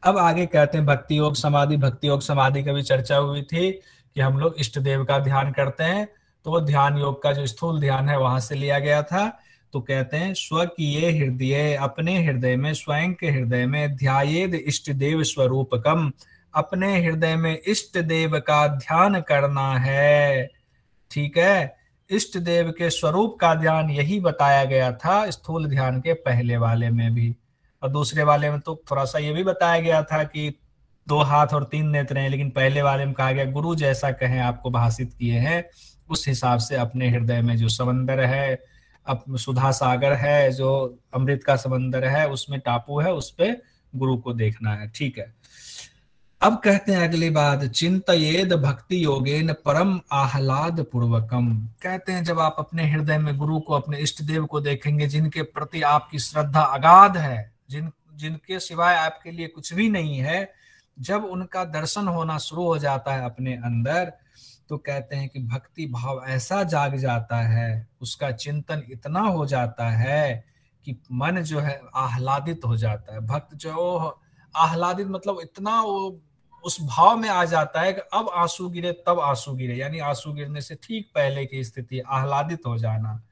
Speaker 1: अब आगे कहते हैं भक्ति योग समाधि। भक्ति योग समाधि की भी चर्चा हुई थी कि हम लोग इष्ट देव का ध्यान करते हैं, तो वो ध्यान योग का जो स्थूल ध्यान है वहां से लिया गया था। तो कहते हैं स्वकीय हृदय, अपने हृदय में, स्वयं के हृदय में, ध्यायेद इष्ट देव स्वरूपकम, अपने हृदय में इष्ट देव का ध्यान करना है। ठीक है, इष्ट देव के स्वरूप का ध्यान यही बताया गया था स्थूल ध्यान के पहले वाले में भी, और दूसरे वाले में तो थोड़ा सा ये भी बताया गया था कि 2 हाथ और 3 नेत्र हैं, लेकिन पहले वाले में कहा गया गुरु जैसा कहें आपको भाषित किए हैं, उस हिसाब से अपने हृदय में जो समंदर है, अब सुधा सागर है, जो अमृत का समंदर है, उसमें टापू है, उस पे गुरु को देखना है। ठीक है, अब कहते हैं अगली बात, चिंतयेद भक्ति योगेन परम आह्लाद पूर्वकम। कहते हैं जब आप अपने हृदय में गुरु को, अपने इष्ट देव को देखेंगे, जिनके प्रति आपकी श्रद्धा अगाध है, जिनके सिवाय आपके लिए कुछ भी नहीं है, जब उनका दर्शन होना शुरू हो जाता है अपने अंदर, तो कहते हैं कि भक्ति भाव ऐसा जाग जाता है, उसका चिंतन इतना हो जाता है कि मन जो है आह्लादित हो जाता है। भक्त जो आह्लादित मतलब इतना वो उस भाव में आ जाता है कि अब आंसू गिरे तब आंसू गिरे, यानी आंसू गिरने से ठीक पहले की स्थिति, आह्लादित हो जाना।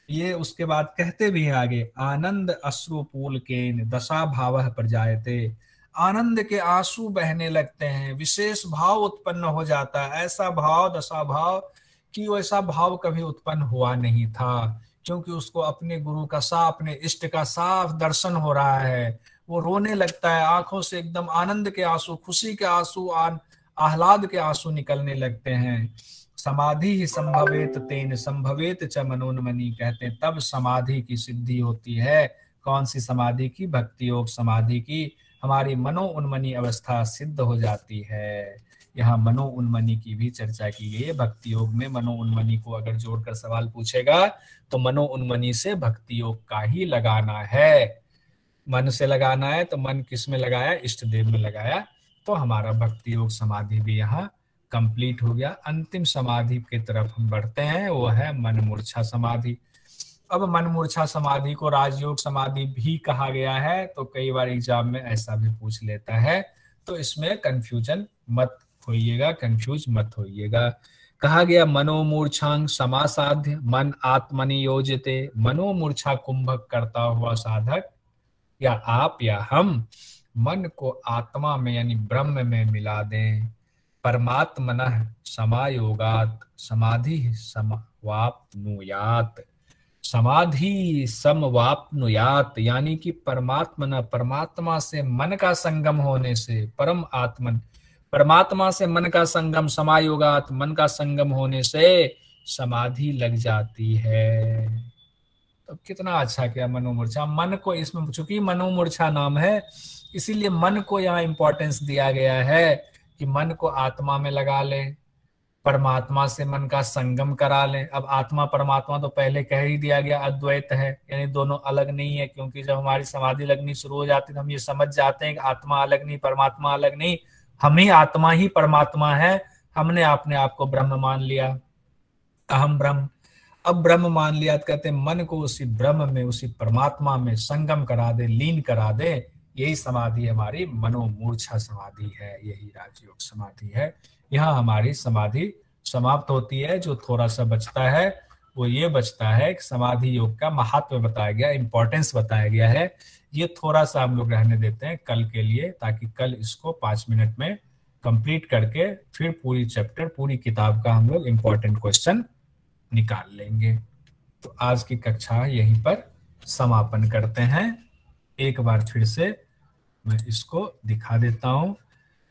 Speaker 1: ये उसके बाद कहते भी हैं आगे, आनंद अश्रुपूल के दशा भाव प्रजायते, आनंद के आंसू बहने लगते हैं, विशेष भाव उत्पन्न हो जाता है, ऐसा भाव, दशा भाव कि वैसा भाव कभी उत्पन्न हुआ नहीं था, क्योंकि उसको अपने गुरु का साफ, अपने इष्ट का साफ दर्शन हो रहा है। वो रोने लगता है, आंखों से एकदम आनंद के आंसू, खुशी के आंसू, आह्लाद के आंसू निकलने लगते हैं। समाधि ही संभवेत तेन संभवेत च मनोन्मनी, कहते हैं तब समाधि की सिद्धि होती है। कौन सी समाधि की? भक्ति योग समाधि की। हमारी मनो उन्मनी अवस्था सिद्ध हो जाती है। यहाँ मनो उन्मनी की भी चर्चा की गई है। भक्ति योग में मनो उन्मनी को अगर जोड़कर सवाल पूछेगा तो मनो उन्मनी से भक्ति योग का ही लगाना है। मन से लगाना है तो मन किस में लगाया? इष्ट देव में लगाया, तो हमारा भक्ति योग समाधि भी यहाँ कंप्लीट हो गया। अंतिम समाधि की तरफ हम बढ़ते हैं, वो है मन मूर्छा समाधि। अब मन मूर्छा समाधि को राजयोग समाधि भी कहा गया है, तो कई बार एग्जाम में ऐसा भी पूछ लेता है, तो इसमें कंफ्यूजन मत होइएगा, कंफ्यूज मत होइएगा। कहा गया मनोमूर्छांग समासाध्य मन आत्मनि योजिते, मनोमूर्छा कुंभक करता हुआ साधक या आप या हम मन को आत्मा में यानी ब्रह्म में मिला दें। परमात्मनः समायोगात समाधि समवाप्नुयात, समाधि समवाप्नुयात यानी कि परमात्मा से मन का संगम होने से, परमात्मा से मन का संगम, समायोगात मन का संगम होने से समाधि लग जाती है। तो कितना अच्छा किया मनोमूर्छा। मन को इसमें, चूंकि मनोमूर्छा नाम है इसीलिए मन को यहाँ इंपॉर्टेंस दिया गया है कि मन को आत्मा में लगा लें, परमात्मा से मन का संगम करा लें। अब आत्मा परमात्मा तो पहले कह ही दिया गया अद्वैत है, यानी दोनों अलग नहीं है, क्योंकि जब हमारी समाधि लगनी शुरू हो जाती है तो हम ये समझ जाते हैं कि आत्मा अलग नहीं, परमात्मा अलग नहीं, हम ही आत्मा ही परमात्मा है। हमने अपने आप को ब्रह्म मान लिया, अहम ब्रह्म। अब ब्रह्म मान लिया तो कहते हैं मन को उसी ब्रह्म में, उसी परमात्मा में संगम करा दे, लीन करा दे। यही समाधि हमारी मनोमूर्छा समाधि है, यही राजयोग समाधि है। यहाँ हमारी समाधि समाप्त होती है। जो थोड़ा सा बचता है वो ये बचता है कि समाधि योग का महत्व बताया गया, इंपॉर्टेंस बताया गया है। ये थोड़ा सा हम लोग रहने देते हैं कल के लिए, ताकि कल इसको 5 मिनट में कंप्लीट करके फिर पूरी चैप्टर, पूरी किताब का हम लोग इंपॉर्टेंट क्वेश्चन निकाल लेंगे। तो आज की कक्षा यहीं पर समापन करते हैं। एक बार फिर से मैं इसको दिखा देता हूँ।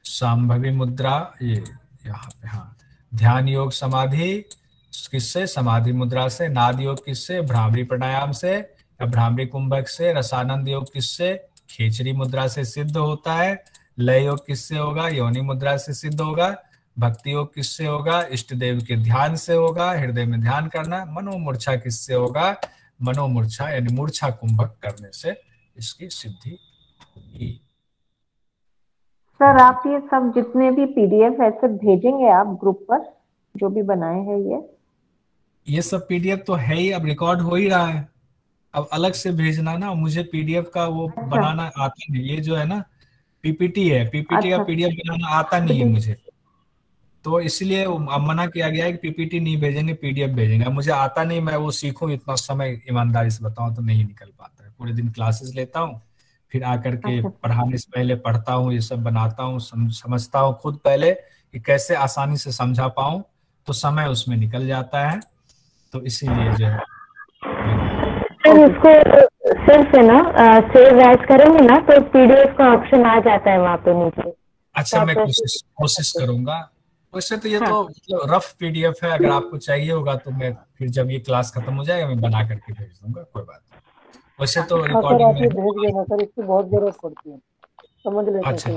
Speaker 1: संभवी मुद्रा, ये यहाँ पे, हाँ, ध्यान योग समाधि किससे? समाधि मुद्रा से। नाद योग किससे? भ्रामरी प्राणायाम से या भ्रामरी कुंभक से। रसानंद योग किससे? खेचरी मुद्रा से सिद्ध होता है। लय योग किससे होगा? योनि मुद्रा से सिद्ध होगा। भक्ति योग किससे होगा? इष्ट देव के ध्यान से होगा, हृदय में ध्यान करना। मनोमूर्छा किससे होगा? मनोमूर्छा यानी मूर्छा कुंभक करने से इसकी सिद्धि होगी।
Speaker 6: सर आप ये सब जितने भी पीडीएफ है सब भेजेंगे आप ग्रुप पर, जो भी बनाए हैं ये
Speaker 1: सब पीडीएफ तो है ही, अब रिकॉर्ड हो ही रहा है। अब अलग से भेजना ना, मुझे पीडीएफ का वो बनाना आता नहीं। ये जो है ना पीपीटी है, पीपीटी का पीडीएफ बनाना आता नहीं है मुझे, तो इसलिए अब मना किया गया है कि पीपीटी नहीं भेजेंगे, पीडीएफ भेजेंगे। अब मुझे आता नहीं, मैं वो सीखूं, इतना समय ईमानदारी से बताऊं तो नहीं निकल पाता है। पूरे दिन क्लासेस लेता हूँ, फिर आकर के पढ़ाने से पहले पढ़ता हूँ, ये सब बनाता हूँ, समझता हूँ खुद पहले कि कैसे आसानी से समझा पाऊं, तो समय उसमें निकल जाता है। तो इसीलिए जो है
Speaker 6: इसको सिर्फ है ना सेव एज करेंगे ना तो पीडीएफ का ऑप्शन आ जाता है वहाँ पे नीचे।
Speaker 1: अच्छा, मैं कोशिश करूंगा। वैसे तो ये तो मतलब रफ पीडीएफ है, अगर आपको चाहिए होगा तो मैं फिर जब ये क्लास खत्म हो जाएगा मैं बना करके भेज दूंगा, कोई बात नहीं। वैसे तो रिकॉर्डिंग में
Speaker 10: भेज देना सर, इसकी बहुत जरूरत पड़ती है, समझ लेते हैं।
Speaker 1: अच्छा,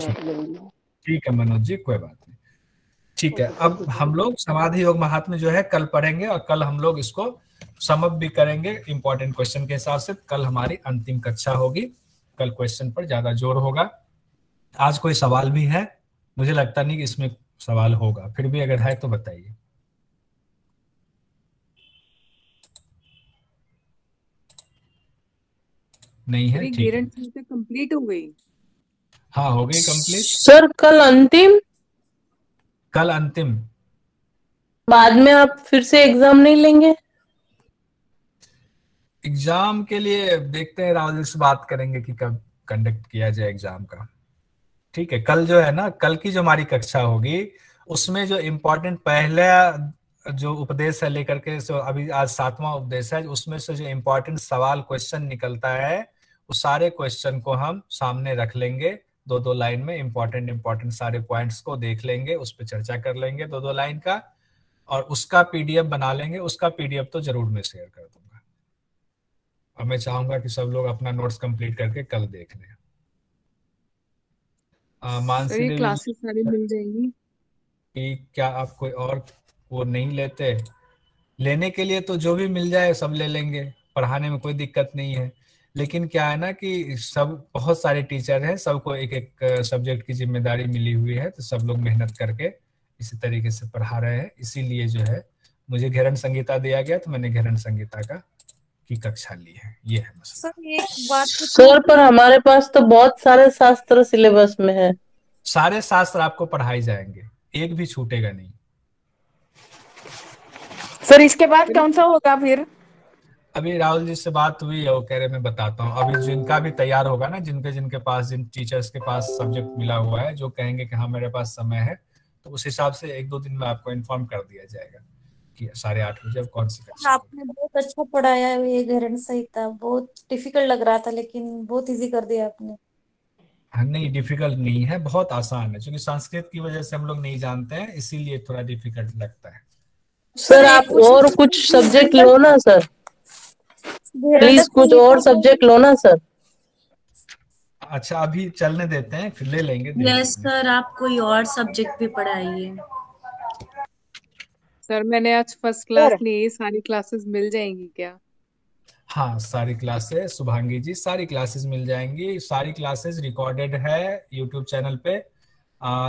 Speaker 1: ठीक है मनोज जी, कोई बात नहीं। ठीक है, अब हम लोग समाधि योग महात्म्य जो है कल पढ़ेंगे, और कल हम लोग इसको समअप भी करेंगे इंपॉर्टेंट क्वेश्चन के हिसाब से। कल हमारी अंतिम कक्षा होगी, कल क्वेश्चन पर ज्यादा जोर होगा। आज कोई सवाल भी है? मुझे लगता नहीं कि इसमें सवाल होगा, फिर भी अगर है तो बताइए। नहीं है? ठीक है,
Speaker 11: कंप्लीट हो गई।
Speaker 1: हाँ हो गई कंप्लीट
Speaker 4: सर। कल अंतिम बाद में आप फिर से एग्जाम नहीं लेंगे?
Speaker 1: एग्जाम के लिए देखते हैं, राहुल जी से बात करेंगे कि कब कंडक्ट किया जाए एग्जाम का। ठीक है, कल जो है ना, कल की जो हमारी कक्षा होगी उसमें जो इम्पोर्टेंट पहला जो उपदेश है लेकर के, सो अभी आज 7वां उपदेश है, उसमें से जो इम्पोर्टेंट सवाल क्वेश्चन निकलता है उस सारे क्वेश्चन को हम सामने रख लेंगे। 2-2 लाइन में इम्पोर्टेंट सारे पॉइंट्स को देख लेंगे, उस पर चर्चा कर लेंगे 2-2 लाइन का, और उसका पीडीएफ बना लेंगे। उसका पीडीएफ तो जरूर मैं शेयर कर दूंगा, और मैं चाहूंगा कि सब लोग अपना नोट्स कंप्लीट करके कल देख लें। मानसी देवी
Speaker 11: क्लासेस सारी मिल जाएंगी
Speaker 1: कि क्या आप कोई और वो नहीं लेते? लेने के लिए तो जो भी मिल जाए सब ले लेंगे, पढ़ाने में कोई दिक्कत नहीं है। लेकिन क्या है ना कि सब बहुत सारे टीचर हैं, सबको एक एक सब्जेक्ट की जिम्मेदारी मिली हुई है, तो सब लोग मेहनत करके इसी तरीके से पढ़ा रहे हैं। इसीलिए जो है मुझे घेरन संगीता दिया गया, तो मैंने घेरन संगीता की कक्षा ली है। ये है मसला।
Speaker 2: सर एक बात
Speaker 4: सर, पर हमारे पास तो बहुत सारे शास्त्र सिलेबस में है।
Speaker 1: सारे शास्त्र आपको पढ़ाई जाएंगे, एक भी छूटेगा नहीं।
Speaker 11: सर इसके बाद कौन सा होगा फिर?
Speaker 1: अभी राहुल जी से बात हुई है, वो कह रहे मैं बताता हूँ। अभी जिनका भी तैयार होगा ना, जिनके पास, जिन टीचर्स के पास सब्जेक्ट मिला हुआ है, जो कहेंगे कि हाँ मेरे पास समय है, तो उस हिसाब से 1-2 दिन में आपको इन्फॉर्म कर दिया जाएगा कि 8:30 बजे कौन सी कक्षा।
Speaker 2: आपने बहुत अच्छा पढ़ाया है, ये घेरन संहिता बहुत डिफिकल्ट लग रहा था लेकिन बहुत इजी कर दिया आपने।
Speaker 1: हाँ, नहीं डिफिकल्ट नहीं है, बहुत आसान है, क्योंकि संस्कृत की वजह से हम लोग नहीं जानते हैं, इसीलिए थोड़ा डिफिकल्ट लगता है।
Speaker 4: सर आप और कुछ सब्जेक्ट लो ना सर, प्लीज कुछ और सब्जेक्ट लो ना सर।
Speaker 1: अच्छा, अभी चलने देते हैं, फिर ले लेंगे।
Speaker 12: यस सर, आप कोई और सब्जेक्ट भी पढ़ाइए।
Speaker 11: सर मैंने आज फर्स्ट क्लास ली, सारी क्लासेस मिल जाएंगी क्या?
Speaker 1: हाँ, सारी क्लासेस, शुभांगी जी, सारी क्लासेस मिल जाएंगी। सारी क्लासेस रिकॉर्डेड है यूट्यूब चैनल पे।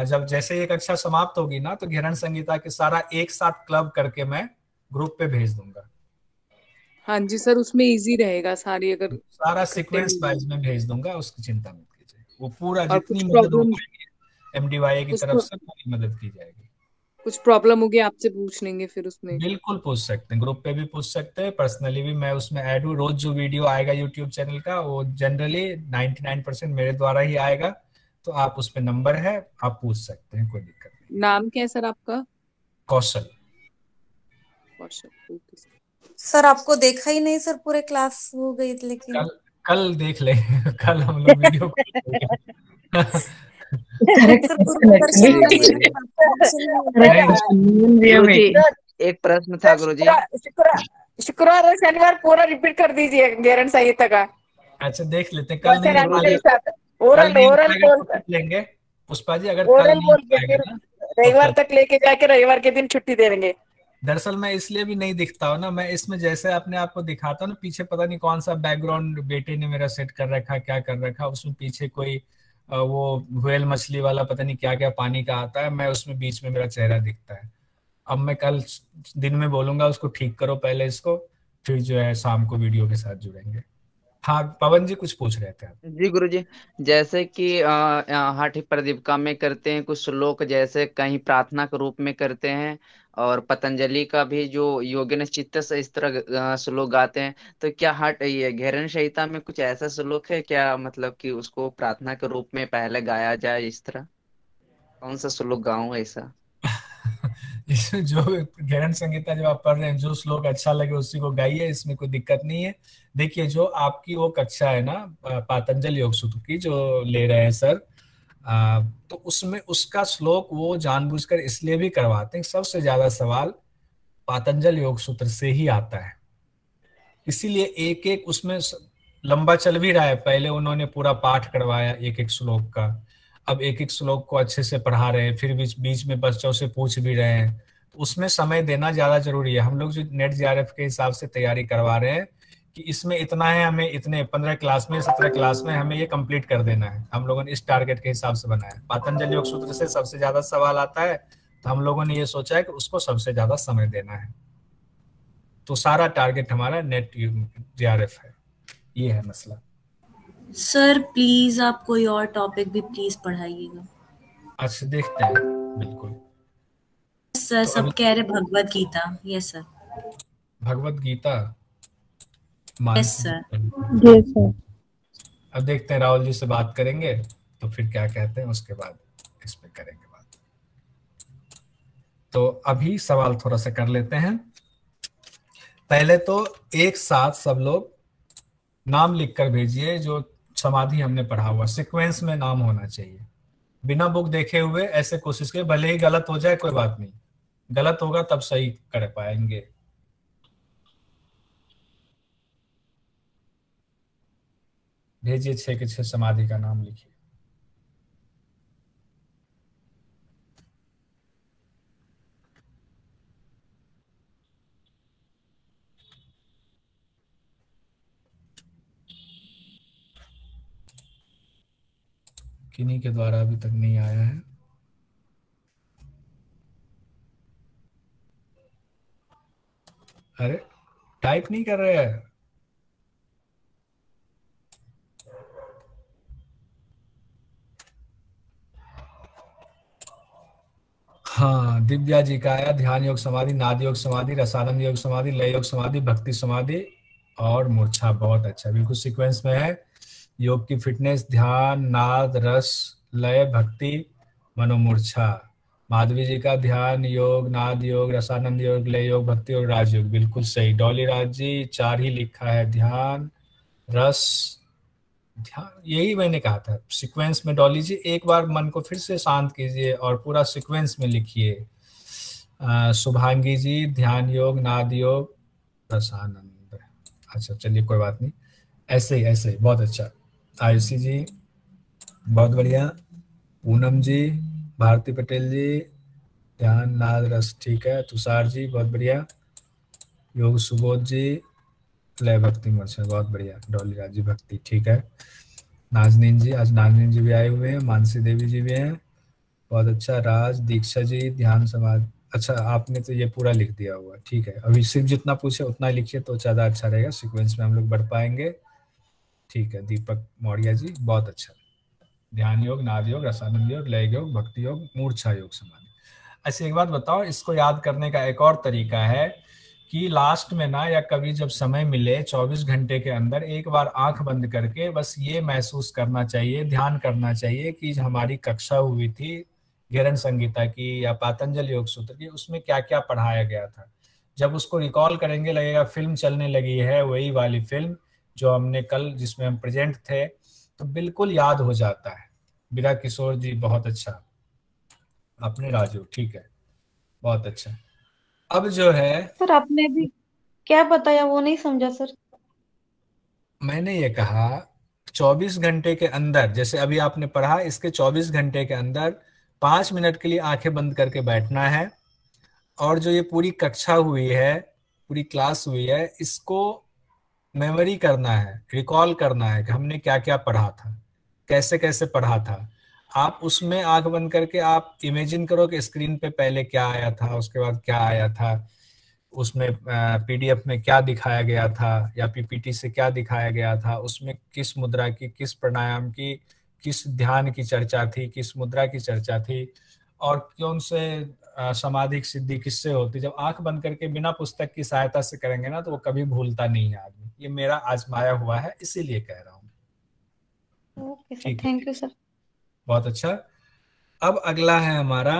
Speaker 1: जब जैसे ये कक्षा समाप्त होगी ना, तो घेरन संगीता के सारा एक साथ क्लब करके मैं ग्रुप पे भेज दूंगा।
Speaker 11: हाँ जी सर, उसमें इजी रहेगा सारी, अगर
Speaker 1: सारा सीक्वेंस वाइज में भेज दूंगा, उसकी चिंता मत कीजिए। वो पूरा जितनी मदद हो पाएगी MDYA की तरफ से पूरी मदद की जाएगी।
Speaker 11: कुछ प्रॉब्लम होगी आपसे पूछ लेंगे फिर उसमें।
Speaker 1: बिल्कुल पूछ सकते हैं, ग्रुप पे भी पूछ सकते हैं, पर्सनली भी मैं उसमें ऐड हूँ। रोज जो वीडियो आएगा यूट्यूब चैनल का, वो जनरली 99% मेरे द्वारा ही आएगा, तो आप उस पे नंबर है, आप पूछ सकते हैं, कोई दिक्कत नहीं।
Speaker 11: नाम क्या है सर आपका?
Speaker 1: कौशल।
Speaker 2: सर आपको देखा ही नहीं सर, पूरे क्लास हो गई, लेकिन
Speaker 1: कल देख ले कल हम लोग वीडियो
Speaker 13: गुरुजी एक प्रश्न था गुरुजी।
Speaker 14: शुक्रवार और शनिवार पूरा रिपीट कर दीजिए गेरन संहिता का।
Speaker 1: अच्छा देख लेते हैं, कल नहीं लेंगे पुष्पा जी, अगर कल नहीं
Speaker 14: रविवार तक लेके जाके रविवार के दिन छुट्टी दे देंगे।
Speaker 1: दरअसल मैं इसलिए भी नहीं दिखता हूँ ना, मैं इसमें जैसे अपने आप को दिखाता हूँ ना, पीछे पता नहीं कौन सा बैकग्राउंड बेटे ने मेरा सेट कर रखा, क्या कर रखा, उसमें पीछे कोई वो व्हेल मछली वाला पता नहीं क्या क्या पानी का आता है, मैं उसमें बीच में मेरा चेहरा दिखता है। अब मैं कल दिन में बोलूंगा उसको ठीक करो पहले इसको, फिर जो है शाम को वीडियो के साथ जुड़ेंगे। हाँ पवन जी कुछ पूछ रहे थे आप।
Speaker 13: जी गुरुजी, जैसे कि हाथी प्रदीपिका में करते हैं कुछ श्लोक, जैसे कहीं प्रार्थना के रूप में करते हैं, और पतंजलि का भी जो योगिन चित्त से इस तरह श्लोक गाते हैं, तो क्या ये घेरन संहिता में कुछ ऐसा श्लोक है क्या, मतलब कि उसको प्रार्थना के रूप में पहले गाया जाए, इस तरह कौन सा श्लोक गाऊं ऐसा?
Speaker 1: इसमें जो घेरन संहिता जब आप पढ़ रहे हैं, जो श्लोक अच्छा लगे उसी को गाइए, इसमें कोई दिक्कत नहीं है। देखिए जो आपकी वो कक्षा है ना पातंजल योग सूत्र की जो ले रहे हैं सर, तो उसमें उसका श्लोक वो जानबूझकर इसलिए भी करवाते हैं, सबसे ज्यादा सवाल पातंजल योग सूत्र से ही आता है, इसीलिए एक एक उसमें लंबा चल भी रहा है। पहले उन्होंने पूरा पाठ करवाया एक एक श्लोक का, अब एक एक श्लोक को अच्छे से पढ़ा रहे हैं, फिर बीच में बच्चों से पूछ भी रहे हैं, तो उसमें समय देना ज्यादा जरूरी है। हम लोग जो नेट जेआरएफ के हिसाब से तैयारी करवा रहे हैं कि इसमें इतना है, हमें इतने 15 क्लास में 17 क्लास में हमें ये कंप्लीट कर देना है, हम लोगों ने इस टारगेट के हिसाब से बनाया। पातंजल योग सूत्र से सबसे ज्यादा सवाल आता है, तो हम लोगों ने ये सोचा है कि उसको सबसे ज्यादा समय देना है, तो सारा टारगेट हमारा नेट जेआरएफ है, ये है मसला।
Speaker 12: सर प्लीज आप कोई और टॉपिक भी प्लीज पढ़ाइएगा।
Speaker 1: अच्छा देखते हैं, बिल्कुल
Speaker 12: सर। सब कह रहे Bhagavad Gita. Yes sir.
Speaker 1: Bhagavad Gita.
Speaker 12: Yes sir.
Speaker 6: Yes sir.
Speaker 1: अब देखते हैं, राहुल जी से बात करेंगे तो फिर क्या कहते हैं, उसके बाद इस पे करेंगे बात। तो अभी सवाल थोड़ा सा कर लेते हैं। पहले तो एक साथ सब लोग नाम लिखकर भेजिए, जो समाधि हमने पढ़ा हुआ सीक्वेंस में नाम होना चाहिए, बिना बुक देखे हुए ऐसे कोशिश करें, भले ही गलत हो जाए कोई बात नहीं, गलत होगा तब सही कर पाएंगे। भेजिए 6 के 6 समाधि का नाम लिखिए। किन्हीं के द्वारा अभी तक नहीं आया है। अरे टाइप नहीं कर रहे हैं। हाँ दिव्या जी का आया, ध्यान योग समाधि, नाद योग समाधि, रसानंद योग समाधि, लय योग समाधि, भक्ति समाधि और मूर्छा। बहुत अच्छा, बिल्कुल सीक्वेंस में है। योग की फिटनेस, ध्यान, नाद, रस, लय, भक्ति, मनोमूर्छा। माधवी जी का ध्यान योग, नाद योग, रसानंद योग, लय योग, भक्ति और राजयोग। बिल्कुल सही। डॉली राज जी 4 ही लिखा है, ध्यान, रस, ध्यान, यही मैंने कहा था सीक्वेंस में। डॉली जी एक बार मन को फिर से शांत कीजिए और पूरा सीक्वेंस में लिखिए। शुभांगी जी ध्यान योग, नाद योग, रसानंद। अच्छा चलिए कोई बात नहीं, ऐसे ही बहुत अच्छा। आयुषी जी बहुत बढ़िया। पूनम जी, भारती पटेल जी ध्यान, नाद, रस, ठीक है। तुषार जी बहुत बढ़िया। योग सुबोध जी, लय, भक्ति, मूर्छा, बहुत बढ़िया। डॉली राज जी भक्ति, ठीक है। नाजनीन जी, आज नाजनीन जी भी आए हुए हैं, मानसी देवी जी भी हैं, बहुत अच्छा। राज, दीक्षा जी ध्यान समाधि। अच्छा आपने तो ये पूरा लिख दिया हुआ, ठीक है। अभी सिर्फ जितना पूछे उतना लिखिए तो ज़्यादा अच्छा रहेगा, सीक्वेंस में हम लोग बढ़ पाएंगे, ठीक है। दीपक मौर्य जी बहुत अच्छा। ध्यान योग, नाद योग, रसानंद योग, लय योग, भक्ति योग, मूर्छा योग, समाधि। ऐसे एक बात बताओ, इसको याद करने का एक और तरीका है कि लास्ट में ना, या कभी जब समय मिले 24 घंटे के अंदर एक बार आंख बंद करके बस ये महसूस करना चाहिए, ध्यान करना चाहिए कि हमारी कक्षा हुई थी घेरन संहिता की या पातंजल योग सूत्र की, उसमें क्या क्या पढ़ाया गया था। जब उसको रिकॉल करेंगे लगेगा फिल्म चलने लगी है, वही वाली फिल्म जो हमने कल जिसमें हम प्रेजेंट थे, तो बिल्कुल याद हो जाता है। विरा किशोर जी बहुत अच्छा, अपने राजयोग, ठीक है, बहुत अच्छा। अब जो है
Speaker 2: सर आपने भी क्या बताया वो नहीं समझा सर।
Speaker 1: मैंने ये कहा 24 घंटे के अंदर, जैसे अभी आपने पढ़ा, इसके 24 घंटे के अंदर 5 मिनट के लिए आंखें बंद करके बैठना है, और जो ये पूरी कक्षा हुई है, पूरी क्लास हुई है, इसको मेमोरी करना है, रिकॉल करना है कि हमने क्या क्या पढ़ा था, कैसे कैसे पढ़ा था। आप उसमें आंख बंद करके आप इमेजिन करो कि स्क्रीन पे पहले क्या आया था, उसके बाद क्या आया था, उसमें पीडीएफ में क्या दिखाया गया था, या पीपीटी से क्या दिखाया गया था, उसमें किस मुद्रा की, किस प्राणायाम की, किस ध्यान की चर्चा थी, किस मुद्रा की चर्चा थी, और कौन से समाधि की सिद्धि किससे होती। जब आंख बंद करके बिना पुस्तक की सहायता से करेंगे ना, तो वो कभी भूलता नहीं है आदमी। ये मेरा आजमाया हुआ है, इसीलिए कह रहा हूँ।
Speaker 2: Okay sir, thank you sir.
Speaker 1: बहुत अच्छा। अब अगला है हमारा,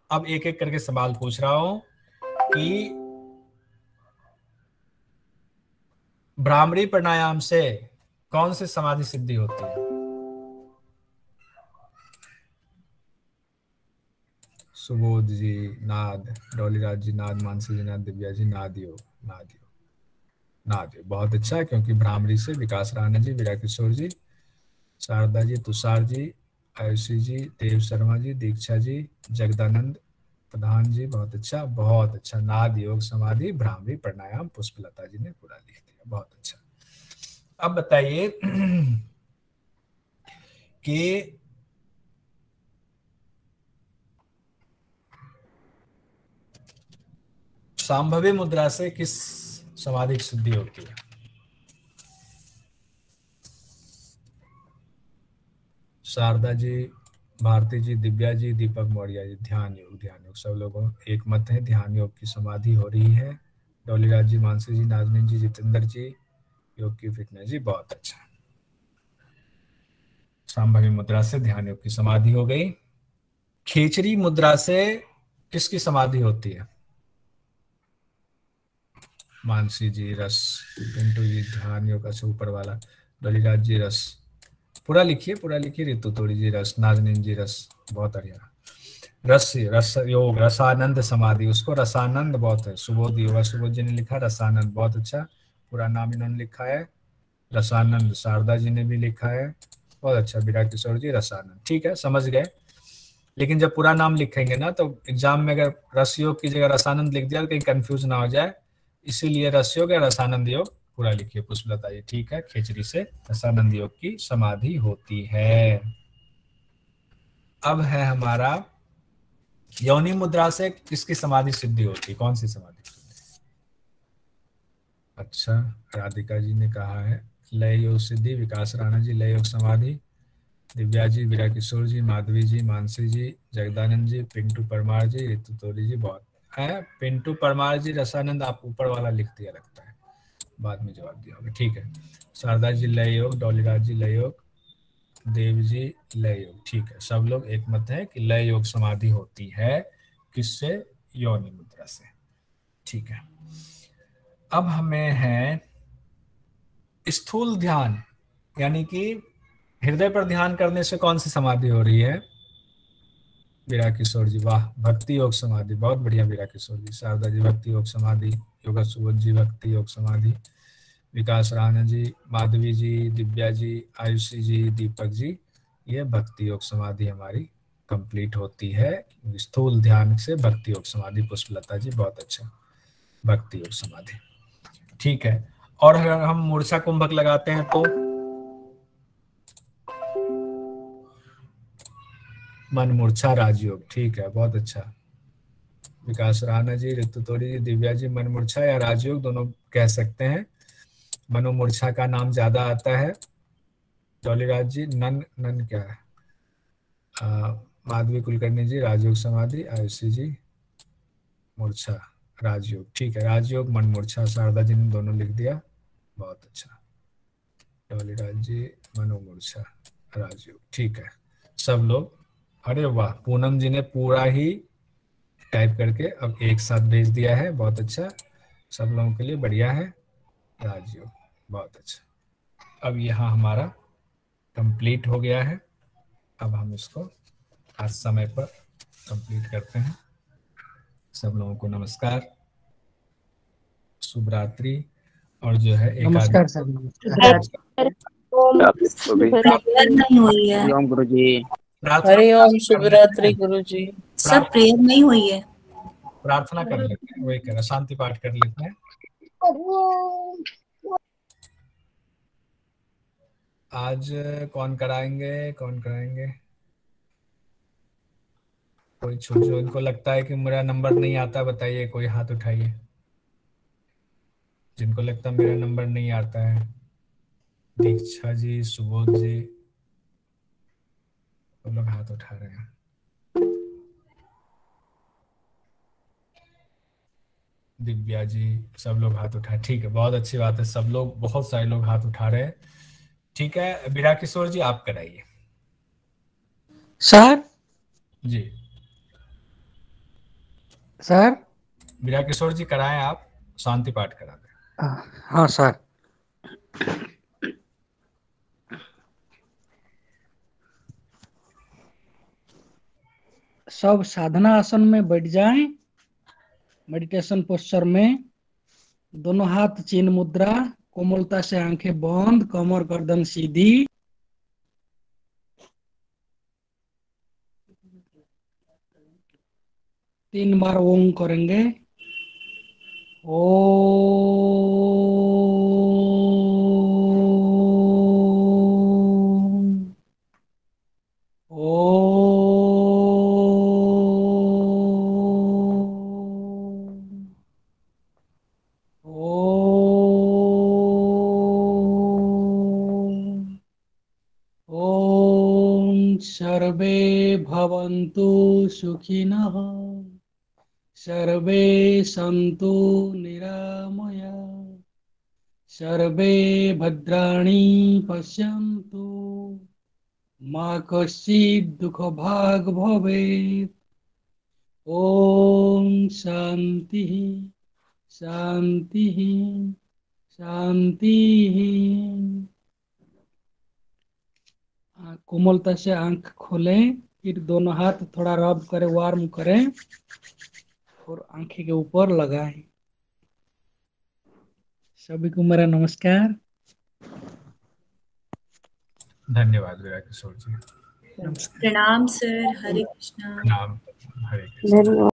Speaker 1: अब एक एक करके सवाल पूछ रहा हूं कि भ्रामरी प्राणायाम से कौन सी समाधि सिद्धि होती है? सुबोध जी नाद, डॉलीराज जी नाद, मानसी जी नाद, दिव्या जी नाद योग, नाद योग, नाद योग, बहुत अच्छा, क्योंकि भ्रामरी से विकास राणा जी, विरा किशोर जी, शारदा जी, तुषार जी, आयुषी जी, देव शर्मा जी, दीक्षा जी, जगदानंद प्रधान जी, बहुत अच्छा, बहुत अच्छा। नाद योग समाधि भ्रामरी प्राणायाम पुष्पलता जी ने पूरा लिख दिया, बहुत अच्छा। अब बताइए कि सांभवी मुद्रा से किस समाधि की सिद्धि होती है? शारदा जी, भारती जी, दिव्या जी, दीपक मौर्य जी, ध्यान योग, ध्यान योग, सब लोगों एक मत है, ध्यान योग की समाधि हो रही है। डॉलीराज जी, मानसी जी, नाजनीन जी, जितेंद्र जी, योग की फिटनेस जी, बहुत अच्छा। सांभवी मुद्रा से ध्यान योग की समाधि हो गई। खेचरी मुद्रा से किसकी समाधि होती है? मानसी जी रस, पिंटू जी ध्यान योग से ऊपर वाला, डॉलीराज जी रस, पूरा लिखिए, पूरा लिखिए। ऋतु तोड़ी जी रस, नाजनीन जी रस, बहुत बढ़िया। रस रस योग, रसानंद समाधि, उसको रसानंद बहुत है। सुबोध युवा, सुबोध जी ने लिखा रसानंद, बहुत अच्छा, पूरा नाम इन्होंने लिखा है रसानंद। शारदा जी ने भी लिखा है, बहुत अच्छा। विरा किशोर जी रसानंद, ठीक है, समझ गए। लेकिन जब पूरा नाम लिखेंगे ना, तो एग्जाम में अगर रस योग की जगह रसानंद लिख दिया तो कहीं कंफ्यूज ना हो जाए, इसीलिए रस योग या रसानंद योग पूरा लिखिए। पुष्पलता जी, ठीक है, खेचरी से रसानंद योग की समाधि होती है। अब है हमारा योनि मुद्रा से किसकी समाधि सिद्धि होती है? कौन सी समाधि? अच्छा, राधिका जी ने कहा है लय योग सिद्धि, विकास राणा जी लय योग समाधि, दिव्या जी, विरा किशोर जी, माधवी जी, मानसी जी, जगदानंद जी, पिंटू परमार जी, ऋतु तोरी जी, बहुत है। पिंटू परमार जी रसानंद आप ऊपर वाला लिख दिया लगता है, बाद में जवाब दिया होगा, ठीक है। शारदा जी लय योग, डॉलीराज जी लय योग, देव जी लय योग, ठीक है। सब लोग एक मत है कि लय योग समाधि होती है किससे? योनि मुद्रा से, ठीक है। अब हमें है स्थूल ध्यान, यानी कि हृदय पर ध्यान करने से कौन सी समाधि हो रही है? विरा किशोर जी, वाह, भक्ति योग समाधि, बहुत बढ़िया विरा किशोर जी। शारदा जी भक्ति योग समाधि, योगा सुबोध जी भक्ति योग समाधि, विकास राणा जी, माधवी जी, दिव्या जी, आयुषी जी, दीपक जी, ये भक्ति योग समाधि हमारी कंप्लीट होती है। स्थूल ध्यान से भक्ति योग समाधि। पुष्पलता जी, बहुत अच्छा, भक्ति योग समाधि, ठीक है। और अगर हम मूर्छा कुंभक लगाते हैं तो मन मूर्छा राजयोग, ठीक है, बहुत अच्छा। विकास राणा जी, ऋतु तोरी जी, दिव्या जी, मन मूर्छा या राजयोग दोनों कह सकते हैं। मनोमूर्छा का नाम ज्यादा आता है। डॉलीराज जी नन क्या है? माधवी कुलकर्णी जी राजयोग समाधि, आयुषी जी मूर्छा राजयोग, ठीक है, राजयोग मन मूर्छा। शारदा जी ने दोनों लिख दिया, बहुत अच्छा। डॉलीराज जी मनोमूर्छा राजयोग, ठीक है, सब लोग, अरे वाह, पूनम जी ने पूरा ही टाइप करके अब एक साथ भेज दिया है, बहुत अच्छा, सब लोगों के लिए बढ़िया है, राजयोग, बहुत अच्छा। अब यहाँ हमारा कंप्लीट हो गया है। अब हम इसको आज समय पर कंप्लीट करते हैं। सब लोगों को नमस्कार, शुभ रात्रि। और जो है एक
Speaker 10: नमस्कार सर, नमस्कार।
Speaker 12: प्रेयर नहीं हुई है।
Speaker 13: ओम गुरु जी।
Speaker 4: हरिओम, शुभ रात्रि गुरु जी।
Speaker 12: सब प्रेयर नहीं हुई है।
Speaker 1: प्रार्थना कर लेते हैं, वही कह रहा, शांति पाठ कर लेते हैं। आज कौन कराएंगे, कौन कराएंगे? कोई जो इनको लगता है कि मेरा नंबर नहीं आता, बताइए, कोई हाथ उठाइए जिनको लगता है मेरा नंबर नहीं आता है। दीक्षा जी, सुबोध जी, वो लोग हाथ उठा रहे हैं। दिव्या जी, सब लोग हाथ उठाए, ठीक है, बहुत अच्छी बात है। सब लोग, बहुत सारे लोग हाथ उठा रहे हैं। ठीक है, बीरा किशोर जी आप कराइए।
Speaker 10: सर
Speaker 1: जी
Speaker 10: सर,
Speaker 1: बीरा किशोर जी कराएं, आप शांति पाठ करा दें।
Speaker 10: हाँ सर। सब साधना आसन में बैठ जाएं, मेडिटेशन पोस्चर में। दोनों हाथ चिन्ह मुद्रा, कोमलता से आंखें बंद, कमर गर्दन सीधी। तीन बार ओम करेंगे। सर्वे भवन्तु सुखिनः, सर्वे सन्तु निरामया, सर्वे भद्राणि पश्यन्तु, मा कश्चित् दुःखभाग् भवेत्। ओम शांति शांति शांति। कोमलता से आंख खोलें, फिर दोनों हाथ थोड़ा रब करें, वार्म करें और आंखें के ऊपर लगाएं। सभी को मेरा नमस्कार।
Speaker 1: धन्यवाद बीरा किशोर जी।
Speaker 12: प्रणाम सर, हरे कृष्णा।
Speaker 1: प्रणाम, हरे कृष्णा।